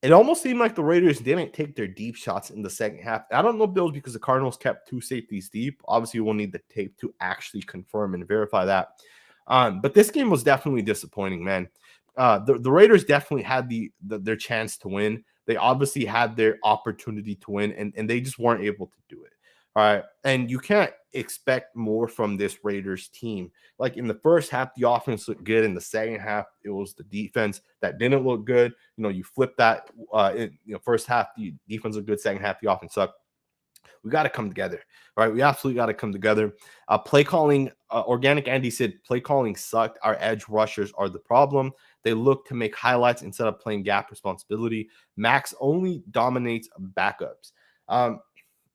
S1: It almost seemed like the Raiders didn't take their deep shots in the second half. I don't know if it was because the Cardinals kept two safeties deep. Obviously, we'll need the tape to actually confirm and verify that. But this game was definitely disappointing, man. The Raiders definitely had their chance to win. They obviously had their opportunity to win, and they just weren't able to do it. All right. And you can't expect more from this Raiders team. Like in the first half, the offense looked good. In the second half, it was the defense that didn't look good. You flip that. First half, the defense looked good. Second half, the offense sucked. We got to come together, right? We absolutely got to come together. Play calling, Organic Andy said, play calling sucked. Our edge rushers are the problem. They look to make highlights instead of playing gap responsibility. Max only dominates backups.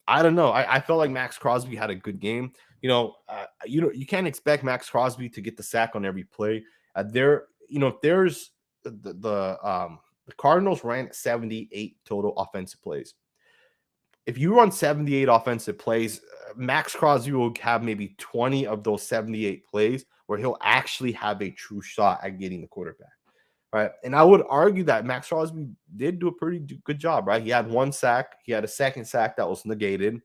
S1: I don't know. I felt like Max Crosby had a good game. You can't expect Max Crosby to get the sack on every play. There's the Cardinals ran 78 total offensive plays. If you run 78 offensive plays, Max Crosby will have maybe 20 of those 78 plays where he'll actually have a true shot at getting the quarterback. Right. And I would argue that Max Crosby did do a pretty good job, right? He had one sack. He had a second sack that was negated.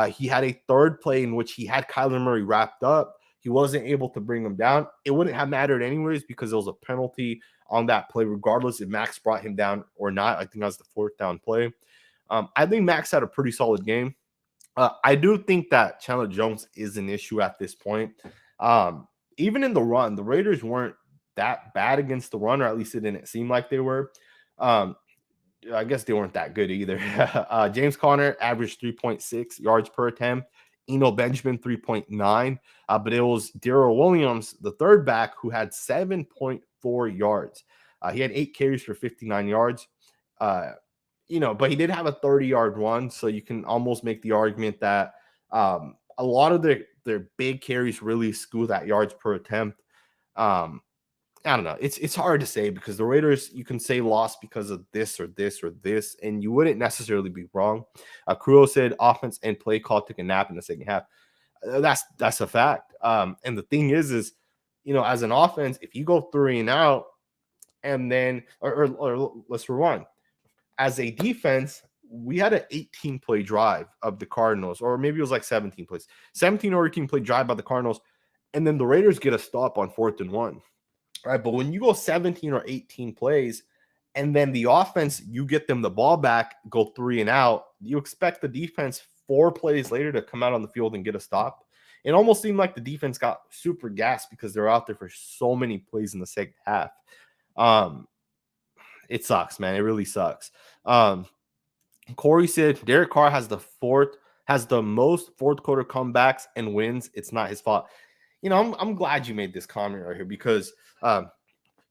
S1: He had a third play in which he had Kyler Murray wrapped up. He wasn't able to bring him down. It wouldn't have mattered anyways because there was a penalty on that play, regardless if Max brought him down or not. I think that was the fourth down play. I think Max had a pretty solid game. I do think that Chandler Jones is an issue at this point. Even in the run, the Raiders weren't that bad against the run, or at least it didn't seem like they were. I guess they weren't that good either. James Conner averaged 3.6 yards per attempt. Eno Benjamin 3.9. But it was Darrell Williams, the third back, who had 7.4 yards. He had 8 carries for 59 yards. But he did have a 30-yard run, so you can almost make the argument that a lot of their big carries really skew that yards per attempt. I don't know. It's hard to say because the Raiders, you can say lost because of this or this or this, and you wouldn't necessarily be wrong. Kruo said offense and play call took a nap in the second half. That's a fact. And the thing is, as an offense, if you go 3 and out, and then or let's rewind. As a defense, we had an 18-play drive of the Cardinals, or maybe it was like 17 plays, 17 or 18-play drive by the Cardinals, and then the Raiders get a stop on 4th and 1. Right, but when you go 17 or 18 plays, and then the offense, you get them the ball back, go 3 and out, you expect the defense 4 plays later to come out on the field and get a stop. It almost seemed like the defense got super gassed because they're out there for so many plays in the second half. It sucks, man. It really sucks. Corey said Derek Carr has the most fourth quarter comebacks and wins. It's not his fault. I'm glad you made this comment right here because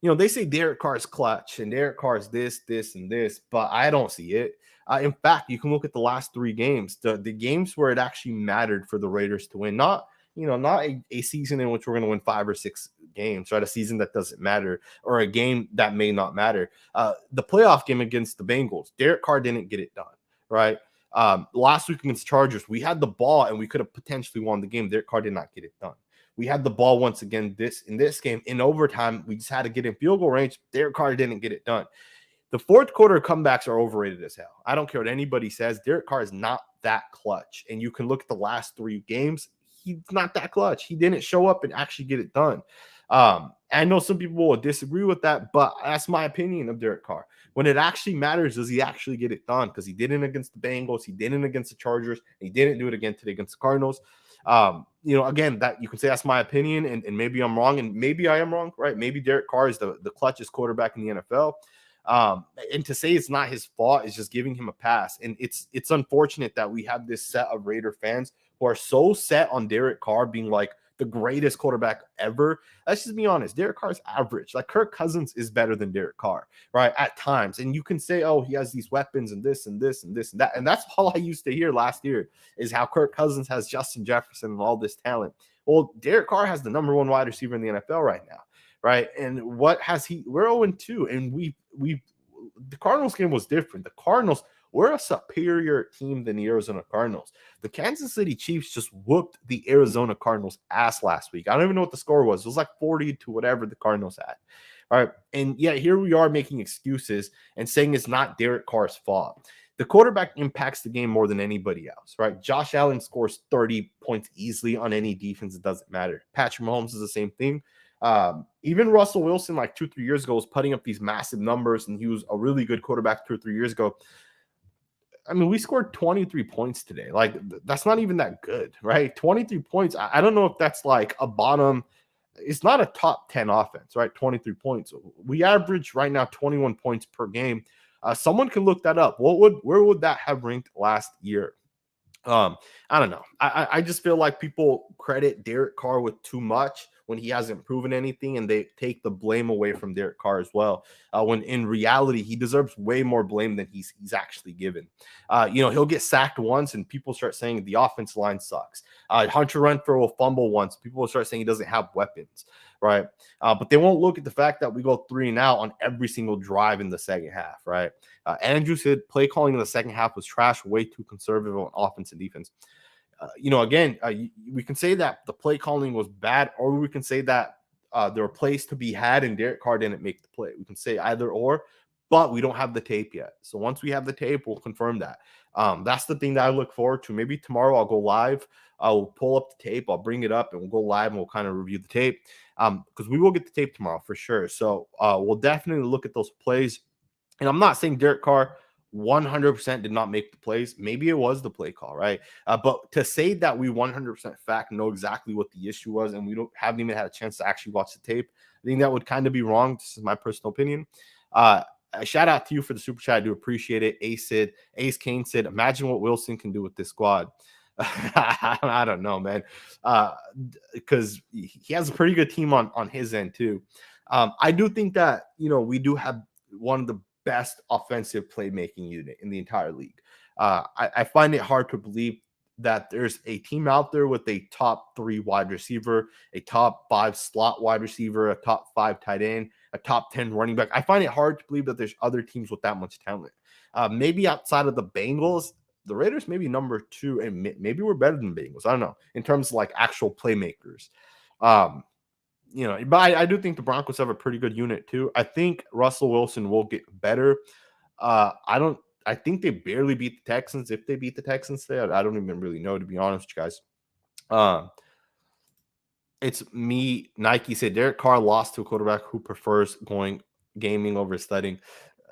S1: they say Derek Carr is clutch and Derek Carr is this, and this, but I don't see it. In fact, you can look at the last 3 games, the games where it actually mattered for the Raiders to win, not a season in which we're going to win 5 or 6 games, right? A season that doesn't matter or a game that may not matter. The playoff game against the Bengals, Derek Carr didn't get it done, right? Last week against Chargers, we had the ball and we could have potentially won the game. Derek Carr did not get it done. We had the ball once again in this game in overtime. We just had to get in field goal range. Derek Carr didn't get it done. The fourth quarter comebacks are overrated as hell. I don't care what anybody says. Derek Carr is not that clutch. And you can look at the last 3 games. He's not that clutch. He didn't show up and actually get it done. I know some people will disagree with that, but that's my opinion of Derek Carr. When it actually matters, does he actually get it done? Because he didn't against the Bengals. He didn't against the Chargers. He didn't do it again today against the Cardinals. again, that you can say that's my opinion, and maybe I'm wrong, and maybe I am wrong, right? Maybe Derek Carr is the clutchest quarterback in the NFL. And to say it's not his fault is just giving him a pass. And it's unfortunate that we have this set of Raider fans who are so set on Derek Carr being like the greatest quarterback ever. Let's just be honest. Derek Carr's average. Like Kirk Cousins is better than Derek Carr, right? At times. And you can say, oh, he has these weapons and this and this and this and that. And that's all I used to hear last year is how Kirk Cousins has Justin Jefferson and all this talent. Well, Derek Carr has the number one wide receiver in the NFL right now, right? And what has he? We're 0-2, and we the Cardinals game was different. The Cardinals were a superior team than the Arizona Cardinals. The Kansas City Chiefs just whooped the Arizona Cardinals ass last week. I don't even know what the score was. It was like 40 to whatever the Cardinals had. All right. And yet here we are making excuses and saying it's not Derek Carr's fault. The quarterback impacts the game more than anybody else, right? Josh Allen scores 30 points easily on any defense. It doesn't matter. Patrick Mahomes is the same thing. Even Russell Wilson, like 2-3 years ago, was putting up these massive numbers, and he was a really good quarterback 2 or 3 years ago. I mean, we scored 23 points today. Like, that's not even that good, right? 23 points. I don't know if that's like a bottom. It's not a top 10 offense, right? 23 points. We average right now 21 points per game. Someone can look that up. Where would that have ranked last year? I don't know. I just feel like people credit Derek Carr with too much when he hasn't proven anything, and they take the blame away from Derek Carr as well. When in reality, he deserves way more blame than he's actually given. He'll get sacked once, and people start saying the offensive line sucks. Hunter Renfrow will fumble once. People will start saying he doesn't have weapons, right? But they won't look at the fact that we go 3-and-out on every single drive in the second half, right? Andrew said play calling in the second half was trash, way too conservative on offense and defense. We can say that the play calling was bad, or we can say that there were plays to be had and Derek Carr didn't make the play. We can say either or, but we don't have the tape yet. So once we have the tape, we'll confirm that. That's the thing that I look forward to. Maybe tomorrow I'll go live. I'll pull up the tape. I'll bring it up and we'll go live and we'll kind of review the tape because we will get the tape tomorrow for sure. So we'll definitely look at those plays. And I'm not saying Derek Carr 100% did not make the plays. Maybe it was the play call, right? But to say that we 100% fact know exactly what the issue was and we haven't even had a chance to actually watch the tape, I think that would kind of be wrong. This is my personal opinion. Shout out to you for the super chat. I do appreciate it. Ace Kane said, imagine what Wilson can do with this squad. I don't know, man. Because he has a pretty good team on his end too. I do think that, we do have one of the best offensive playmaking unit in the entire league. I find it hard to believe that there's a team out there with a top 3 wide receiver, a top 5 slot wide receiver, a top 5 tight end, a top 10 running back. I find it hard to believe that there's other teams with that much talent. Maybe outside of the Bengals, the Raiders may be number 2, and maybe we're better than Bengals. I don't know, in terms of like actual playmakers. But I do think the Broncos have a pretty good unit too. I think Russell Wilson will get better. I think they barely beat the Texans. If they beat the Texans today, I don't even really know, to be honest, guys. It's me. Nike said Derek Carr lost to a quarterback who prefers gaming over studying.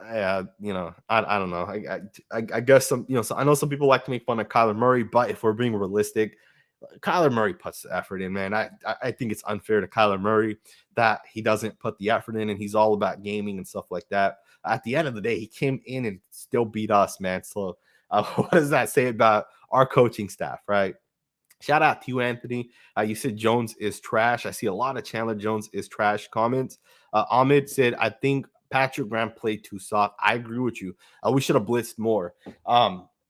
S1: I don't know. I guess some, so I know some people like to make fun of Kyler Murray, but if we're being realistic, Kyler Murray puts the effort in, man. I think it's unfair to Kyler Murray that he doesn't put the effort in, and he's all about gaming and stuff like that. At the end of the day, he came in and still beat us, man. So what does that say about our coaching staff, right? Shout out to you, Anthony. You said Jones is trash. I see a lot of Chandler Jones is trash comments. Ahmed said, I think Patrick Graham played too soft. I agree with you. We should have blitzed more.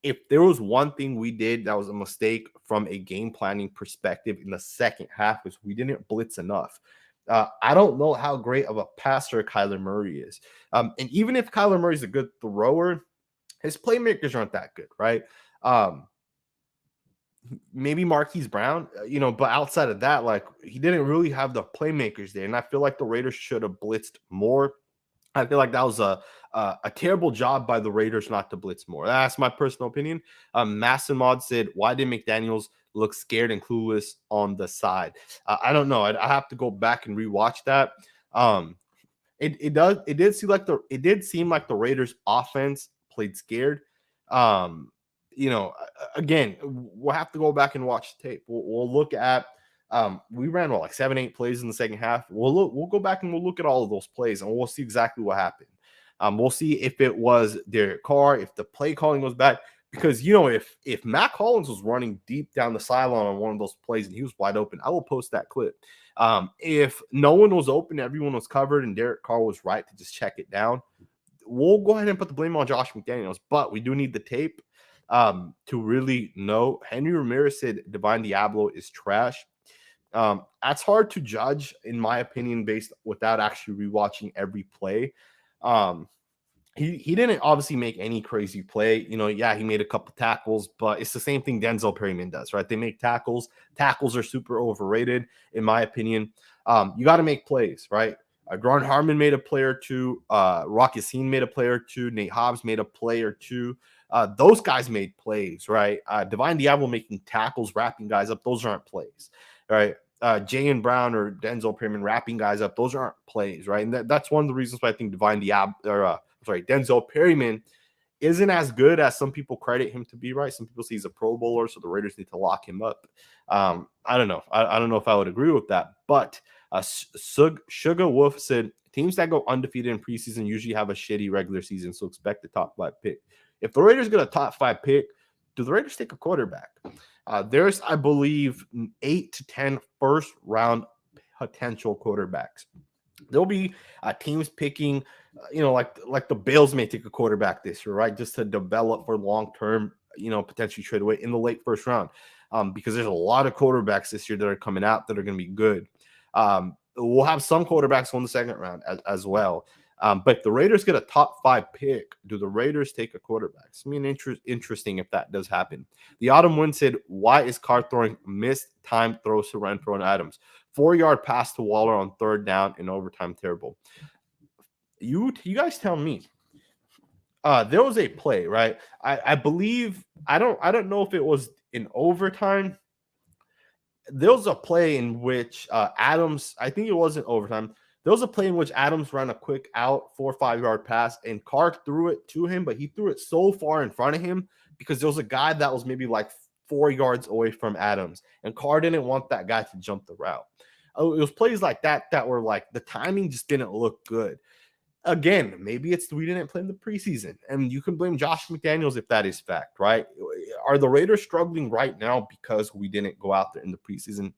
S1: If there was one thing we did that was a mistake from a game planning perspective in the second half, is we didn't blitz enough. I don't know how great of a passer Kyler Murray is. And even if Kyler Murray is a good thrower, his playmakers aren't that good, right? Maybe Marquise Brown, but outside of that, like, he didn't really have the playmakers there. And I feel like the Raiders should have blitzed more. I feel like that was a terrible job by the Raiders not to blitz more. That's my personal opinion. Massimod said, why did McDaniels look scared and clueless on the side? I don't know. I have to go back and rewatch that. It did seem like the Raiders offense played scared. Again, we'll have to go back and watch the tape. We'll look at We ran like 7, 8 plays in the second half. We'll go back and we'll look at all of those plays and we'll see exactly what happened. We'll see if it was Derek Carr, if the play calling was bad. Because if Matt Collins was running deep down the sideline on one of those plays and he was wide open, I will post that clip. If no one was open, everyone was covered, and Derek Carr was right to just check it down, we'll go ahead and put the blame on Josh McDaniels. But we do need the tape to really know. Henry Ramirez said Divine Diablo is trash. That's hard to judge, in my opinion, based without actually rewatching every play. He didn't obviously make any crazy play. Yeah, he made a couple tackles, but it's the same thing Denzel Perryman does, right? They make tackles. Tackles are super overrated, in my opinion. You got to make plays, right? Grant Harmon made a play or two. Rock Ya-Sin made a play or two. Nate Hobbs made a play or two. Those guys made plays, right? Divine Diablo making tackles, wrapping guys up. Those aren't plays, right? Jayon Brown or Denzel Perryman wrapping guys up. Those aren't plays, right? And that's one of the reasons why I think Denzel Perryman isn't as good as some people credit him to be, right? Some people say he's a Pro Bowler, so the Raiders need to lock him up. I don't know. I don't know if I would agree with that. But Sugar Wolf said, teams that go undefeated in preseason usually have a shitty regular season, so expect the top 5 pick. If the Raiders get a top 5 pick, do the Raiders take a quarterback? There's, I believe, 8 to 10 first-round potential quarterbacks. There'll be teams picking, like the Bills may take a quarterback this year, right? Just to develop for long-term, potentially trade away in the late first round. Because there's a lot of quarterbacks this year that are coming out that are going to be good. We'll have some quarterbacks on the second round as well. But if the Raiders get a top 5 pick, do the Raiders take a quarterback? It's interesting if that does happen. The Autumn Wind said, why is Carr throwing missed time throws to Renfro and Adams? 4-yard pass to Waller on 3rd down in overtime, terrible. You guys tell me. There was a play, right? I believe, I don't know if it was in overtime. There was a play in which Adams, I think it wasn't overtime. There was a play in which Adams ran a quick out 4 or 5-yard pass, and Carr threw it to him, but he threw it so far in front of him because there was a guy that was maybe like 4 yards away from Adams, and Carr didn't want that guy to jump the route. It was plays like that were like the timing just didn't look good. Again, maybe it's we didn't play in the preseason, and you can blame Josh McDaniels if that is fact, right? Are the Raiders struggling right now because we didn't go out there in the preseason?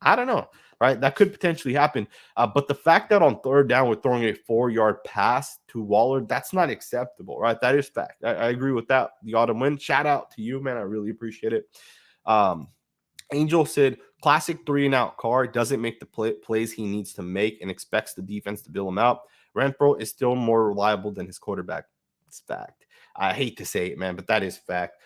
S1: I don't know, right? That could potentially happen. But the fact that on 3rd down we're throwing a 4-yard pass to Waller, that's not acceptable, right? That is fact. I agree with that. The Autumn Wind, shout out to you, man. I really appreciate it. Angel said, classic 3-and-out Carr doesn't make the plays he needs to make and expects the defense to bail him out. Renfro is still more reliable than his quarterback. It's fact. I hate to say it, man, but that is fact.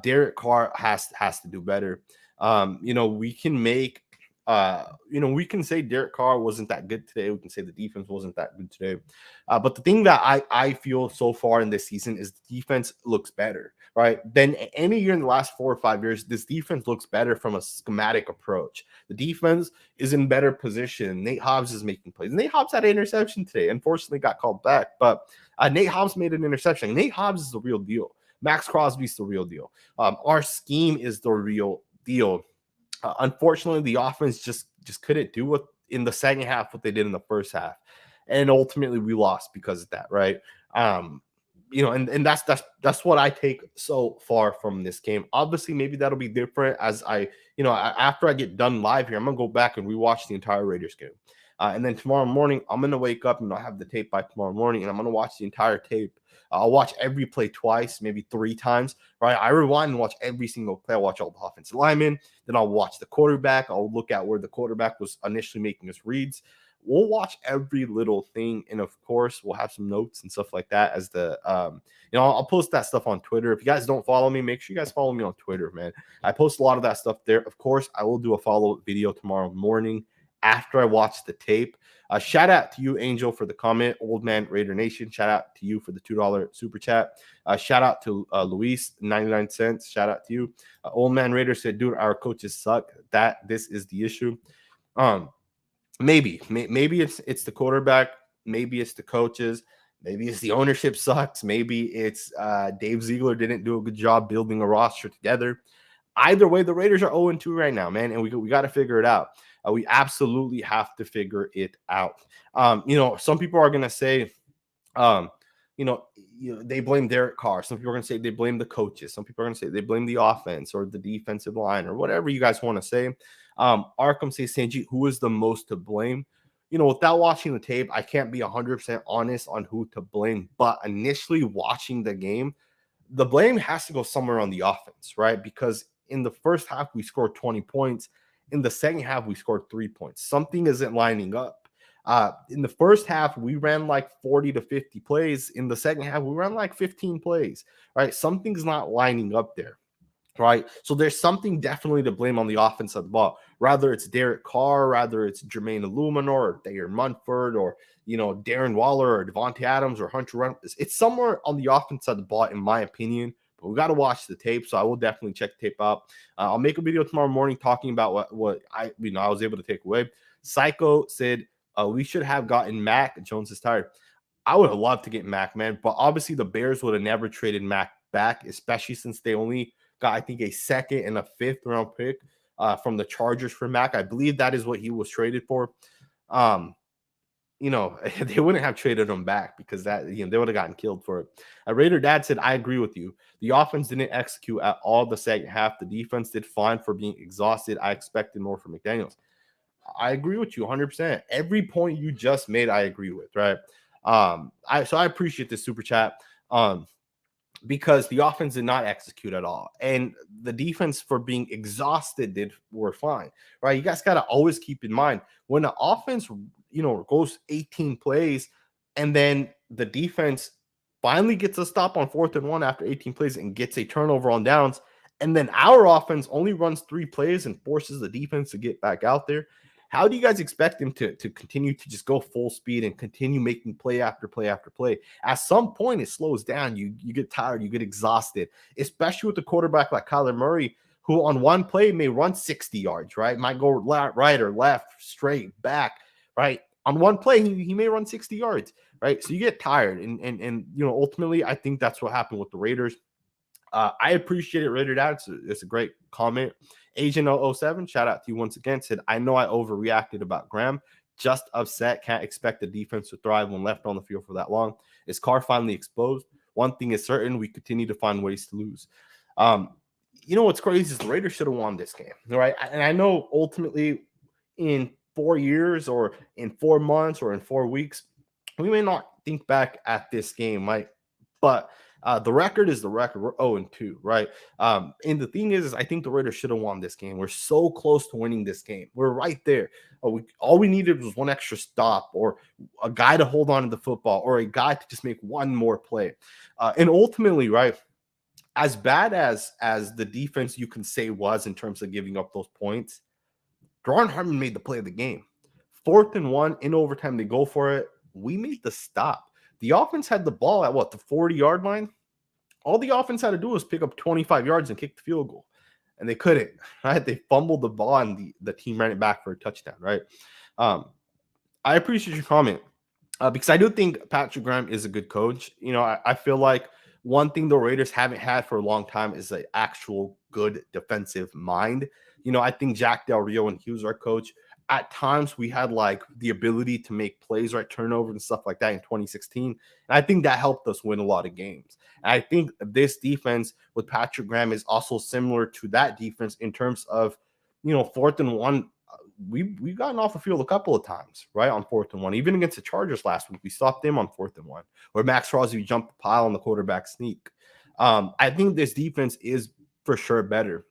S1: Derek Carr has to do better. We can make we can say Derek Carr wasn't that good today. We can say the defense wasn't that good today. But the thing that I feel so far in this season is the defense looks better, right? Than any year in the last 4 or 5 years, this defense looks better from a schematic approach. The defense is in better position. Nate Hobbs is making plays. Nate Hobbs had an interception today. Unfortunately, got called back. But Nate Hobbs made an interception. Nate Hobbs is the real deal. Max Crosby's the real deal. Our scheme is the real deal. Unfortunately, the offense just couldn't do what in the second half what they did in the first half, and ultimately we lost because of that, right? And that's what I take so far from this game. Obviously, maybe that'll be different as after I get done live here, I'm gonna go back and rewatch the entire Raiders game, and then tomorrow morning I'm gonna wake up and I'll have the tape by tomorrow morning, and I'm gonna watch the entire tape. I'll watch every play twice, maybe 3 times, right? I rewind and watch every single play. I'll watch all the offensive linemen. Then I'll watch the quarterback. I'll look at where the quarterback was initially making his reads. We'll watch every little thing. And of course, we'll have some notes and stuff like that as I'll post that stuff on Twitter. If you guys don't follow me, make sure you guys follow me on Twitter, man. I post a lot of that stuff there. Of course, I will do a follow-up video tomorrow morning after I watch the tape. Shout out to you, Angel, for the comment. Old Man Raider Nation, shout out to you for the $2 super chat. Shout out to Luis, 99 cents. Shout out to you. Old Man Raider said, dude, our coaches suck. This is the issue. Maybe it's the quarterback. Maybe it's the coaches. Maybe it's the ownership sucks. Maybe it's Dave Ziegler didn't do a good job building a roster together. Either way, the Raiders are 0-2 right now, man, and we got to figure it out. We absolutely have to figure it out. Some people are gonna say, um, they blame Derek Carr. Some people are gonna say they blame the coaches. Some people are gonna say they blame the offense or the defensive line or whatever you guys want to say. Arkham says, Sanjit, who is the most to blame? Without watching the tape, I can't be 100% honest on who to blame. But initially watching the game, the blame has to go somewhere on the offense, right? Because in the first half, we scored 20 points. In the second half, we scored 3 points. Something isn't lining up. In the first half, we ran like 40 to 50 plays. In the second half, we ran like 15 plays, right? Something's not lining up there, right? So there's something definitely to blame on the offense of the ball. Rather it's Derek Carr, rather it's Jermaine Illuminor or Thayer Munford or Darren Waller or Devontae Adams or Hunter Reynolds. It's somewhere on the offense of the ball, in my opinion. But we got to watch the tape, so I will definitely check the tape out. I'll make a video tomorrow morning talking about what I was able to take away. Psycho said we should have gotten Mac. Jones is tired. I would have loved to get Mac, man, but obviously the Bears would have never traded Mac back, especially since they only got, I think, a second and a fifth round pick from the Chargers for Mac. I believe that is what he was traded for. They wouldn't have traded him back because that, they would have gotten killed for it. Raider Dad said, I agree with you. The offense didn't execute at all the second half. The defense did fine for being exhausted. I expected more from McDaniels. I agree with you 100%. Every point you just made, I agree with, right? I appreciate this super chat. Because the offense did not execute at all. And the defense, for being exhausted, were fine, right? You guys got to always keep in mind when the offense, goes 18 plays and then the defense finally gets a stop on 4th and 1 after 18 plays and gets a turnover on downs. And then our offense only runs 3 plays and forces the defense to get back out there. How do you guys expect them to continue to just go full speed and continue making play after play after play? At some point, it slows down. You get tired. You get exhausted, especially with a quarterback like Kyler Murray, who on one play may run 60 yards, right? Might go right or left, straight, back, right? On one play, he may run 60 yards, right? So you get tired. And ultimately, I think that's what happened with the Raiders. I appreciate it, Raider Dad. It's a great comment. Agent 007, shout out to you once again. Said, I know I overreacted about Graham. Just upset. Can't expect the defense to thrive when left on the field for that long. Is Carr finally exposed? One thing is certain, we continue to find ways to lose. What's crazy is the Raiders should have won this game, right? And I know ultimately in 4 years or in 4 months or in 4 weeks, we may not think back at this game, right? But the record is the record. We're 0-2, right? And the thing is I think the Raiders should have won this game. We're so close to winning this game. We're right there. All we needed was one extra stop or a guy to hold on to the football or a guy to just make one more play. And ultimately, right, as bad as the defense you can say was in terms of giving up those points, Daron Harmon made the play of the game. 4th and 1 in overtime, they go for it. We made the stop. The offense had the ball at the 40-yard line. All the offense had to do was pick up 25 yards and kick the field goal. And they couldn't, right? They fumbled the ball and the team ran it back for a touchdown, right? I appreciate your comment because I do think Patrick Graham is a good coach. I feel like one thing the Raiders haven't had for a long time is an actual good defensive mind. I think Jack Del Rio, when he was our coach, at times we had like the ability to make plays, right? Turnovers and stuff like that in 2016. And I think that helped us win a lot of games. And I think this defense with Patrick Graham is also similar to that defense in terms of, 4th and 1. We've gotten off the field a couple of times, right? On 4th and 1, even against the Chargers last week, we stopped them on 4th and 1, where Max Crosby jumped the pile on the quarterback sneak. I think this defense is for sure better.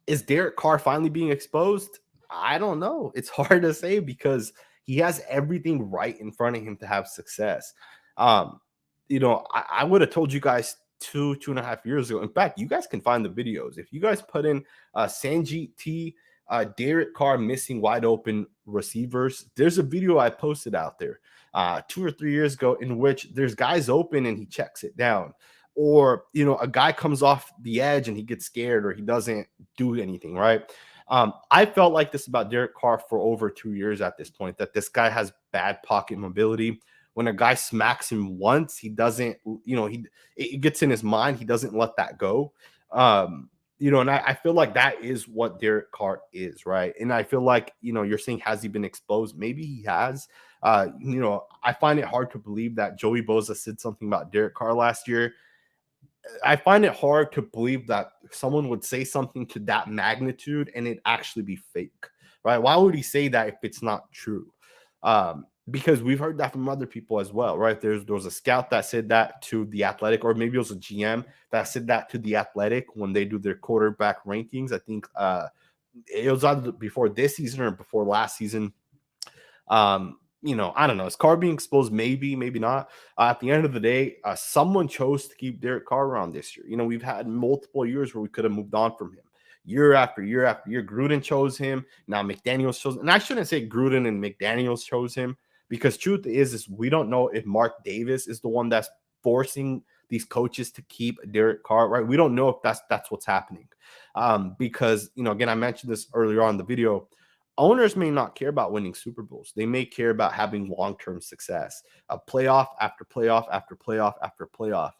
S1: Is Derek Carr finally being exposed? I don't know. It's hard to say because he has everything right in front of him to have success. I would have told you guys 2.5 years ago. In fact, you guys can find the videos. If you guys put in Sanjit T, Derek Carr missing wide open receivers, there's a video I posted out there 2 or 3 years ago in which there's guys open and he checks it down. Or, a guy comes off the edge and he gets scared or he doesn't do anything, right? I felt like this about Derek Carr for over 2 years at this point, that this guy has bad pocket mobility. When a guy smacks him once, he doesn't, it gets in his mind. He doesn't let that go. And I feel like that is what Derek Carr is, right? And I feel like, you're saying, has he been exposed? Maybe he has. I find it hard to believe that Joey Bosa said something about Derek Carr last year. I find it hard to believe that someone would say something to that magnitude and it actually be fake, right? Why would he say that if it's not true? Because we've heard that from other people as well, right? There was a scout that said that to the Athletic, or maybe it was a GM that said that to the Athletic when they do their quarterback rankings. I think it was either before this season or before last season. I don't know. Is Carr being exposed? Maybe, maybe not. At the end of the day, someone chose to keep Derek Carr around this year. We've had multiple years where we could have moved on from him. Year after year after year, Gruden chose him. Now McDaniels chose, and I shouldn't say Gruden and McDaniels chose him, because truth is we don't know if Mark Davis is the one that's forcing these coaches to keep Derek Carr, right? We don't know if that's what's happening. Because again, I mentioned this earlier on in the video. Owners may not care about winning Super Bowls. They may care about having long-term success, a playoff after playoff after playoff after playoff.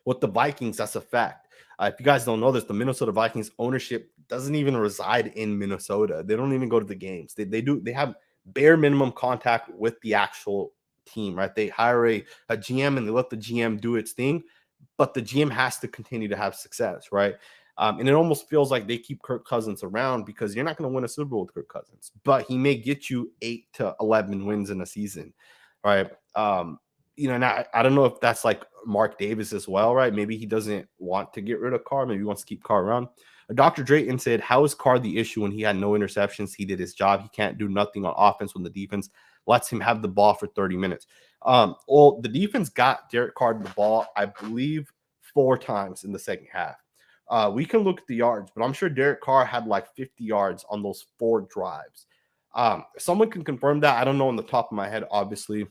S1: With the Vikings, that's a fact. If you guys don't know this, the Minnesota Vikings ownership doesn't even reside in Minnesota. They don't even go to the games. They have bare minimum contact with the actual team, right? They hire a GM and they let the GM do its thing, but the GM has to continue to have success, right? And it almost feels like they keep Kirk Cousins around because you're not going to win a Super Bowl with Kirk Cousins, but he may get you 8 to 11 wins in a season, right? And I don't know if that's like Mark Davis as well, right? Maybe he doesn't want to get rid of Carr. Maybe he wants to keep Carr around. Dr. Drayton said, how is Carr the issue when he had no interceptions? He did his job. He can't do nothing on offense when the defense lets him have the ball for 30 minutes. Well, the defense got Derek Carr the ball, I believe, 4 times in the second half. We can look at the yards, but I'm sure Derek Carr had like 50 yards on those 4 drives. Someone can confirm that. I don't know on the top of my head, obviously.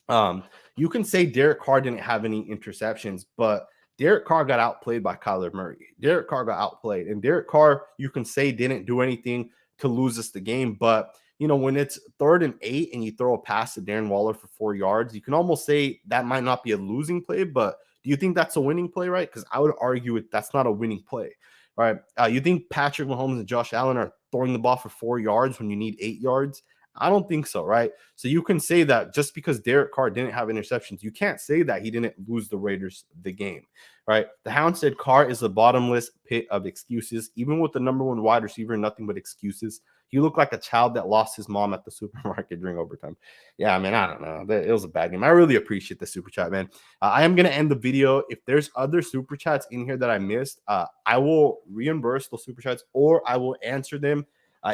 S1: You can say Derek Carr didn't have any interceptions, but Derek Carr got outplayed by Kyler Murray. Derek Carr got outplayed, and Derek Carr, you can say, didn't do anything to lose us the game. But when it's 3rd and 8 and you throw a pass to Darren Waller for 4 yards, you can almost say that might not be a losing play, but do you think that's a winning play, right? Because I would argue that's not a winning play, right? You think Patrick Mahomes and Josh Allen are throwing the ball for 4 yards when you need 8 yards? I don't think so, right? So you can say that just because Derek Carr didn't have interceptions, you can't say that he didn't lose the Raiders the game, right? The Hound said Carr is a bottomless pit of excuses. Even with the number 1 wide receiver, nothing but excuses. He looked like a child that lost his mom at the supermarket during overtime. Yeah, man, I don't know. It was a bad game. I really appreciate the super chat, man. I am going to end the video. If there's other super chats in here that I missed, I will reimburse those super chats, or I will answer them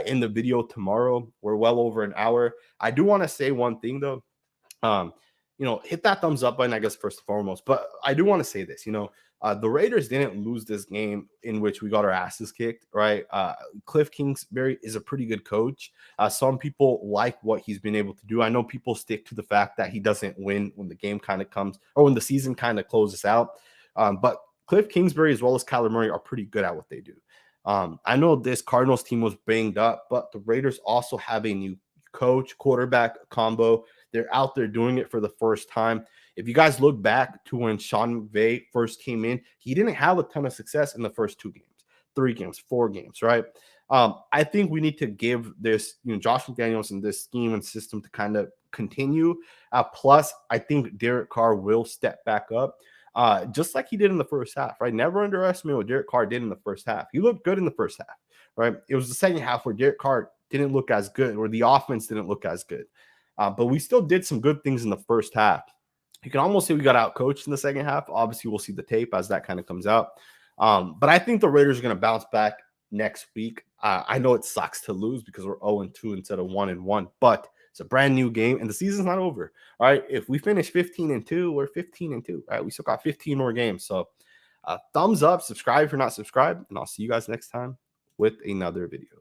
S1: in the video tomorrow. We're well over an hour. I do want to say one thing though. Hit that thumbs up button, I guess, first and foremost. But I do want to say this, the Raiders didn't lose this game in which we got our asses kicked, right? Cliff Kingsbury is a pretty good coach. Some people like what he's been able to do. I know people stick to the fact that he doesn't win when the game kind of comes, or when the season kind of closes out. But Cliff Kingsbury as well as Kyler Murray are pretty good at what they do. I know this Cardinals team was banged up, but the Raiders also have a new coach, quarterback combo. They're out there doing it for the first time. If you guys look back to when Sean McVay first came in, he didn't have a ton of success in the first 2 games, 3 games, 4 games, right? I think we need to give this, Josh McDaniels and this scheme and system to kind of continue. Plus, I think Derek Carr will step back up. Just like he did in the first half, right? Never underestimate what Derek Carr did in the first half. He looked good in the first half, right? It was the second half where Derek Carr didn't look as good, or the offense didn't look as good. But we still did some good things in the first half. You can almost say we got out-coached in the second half. Obviously, we'll see the tape as that kind of comes out. But I think the Raiders are going to bounce back next week. I know it sucks to lose because we're 0-2 instead of 1-1, but it's a brand new game, and the season's not over. All right, if we finish 15-2, we're 15-2. All right, we still got 15 more games. So, thumbs up, subscribe if you're not subscribed, and I'll see you guys next time with another video.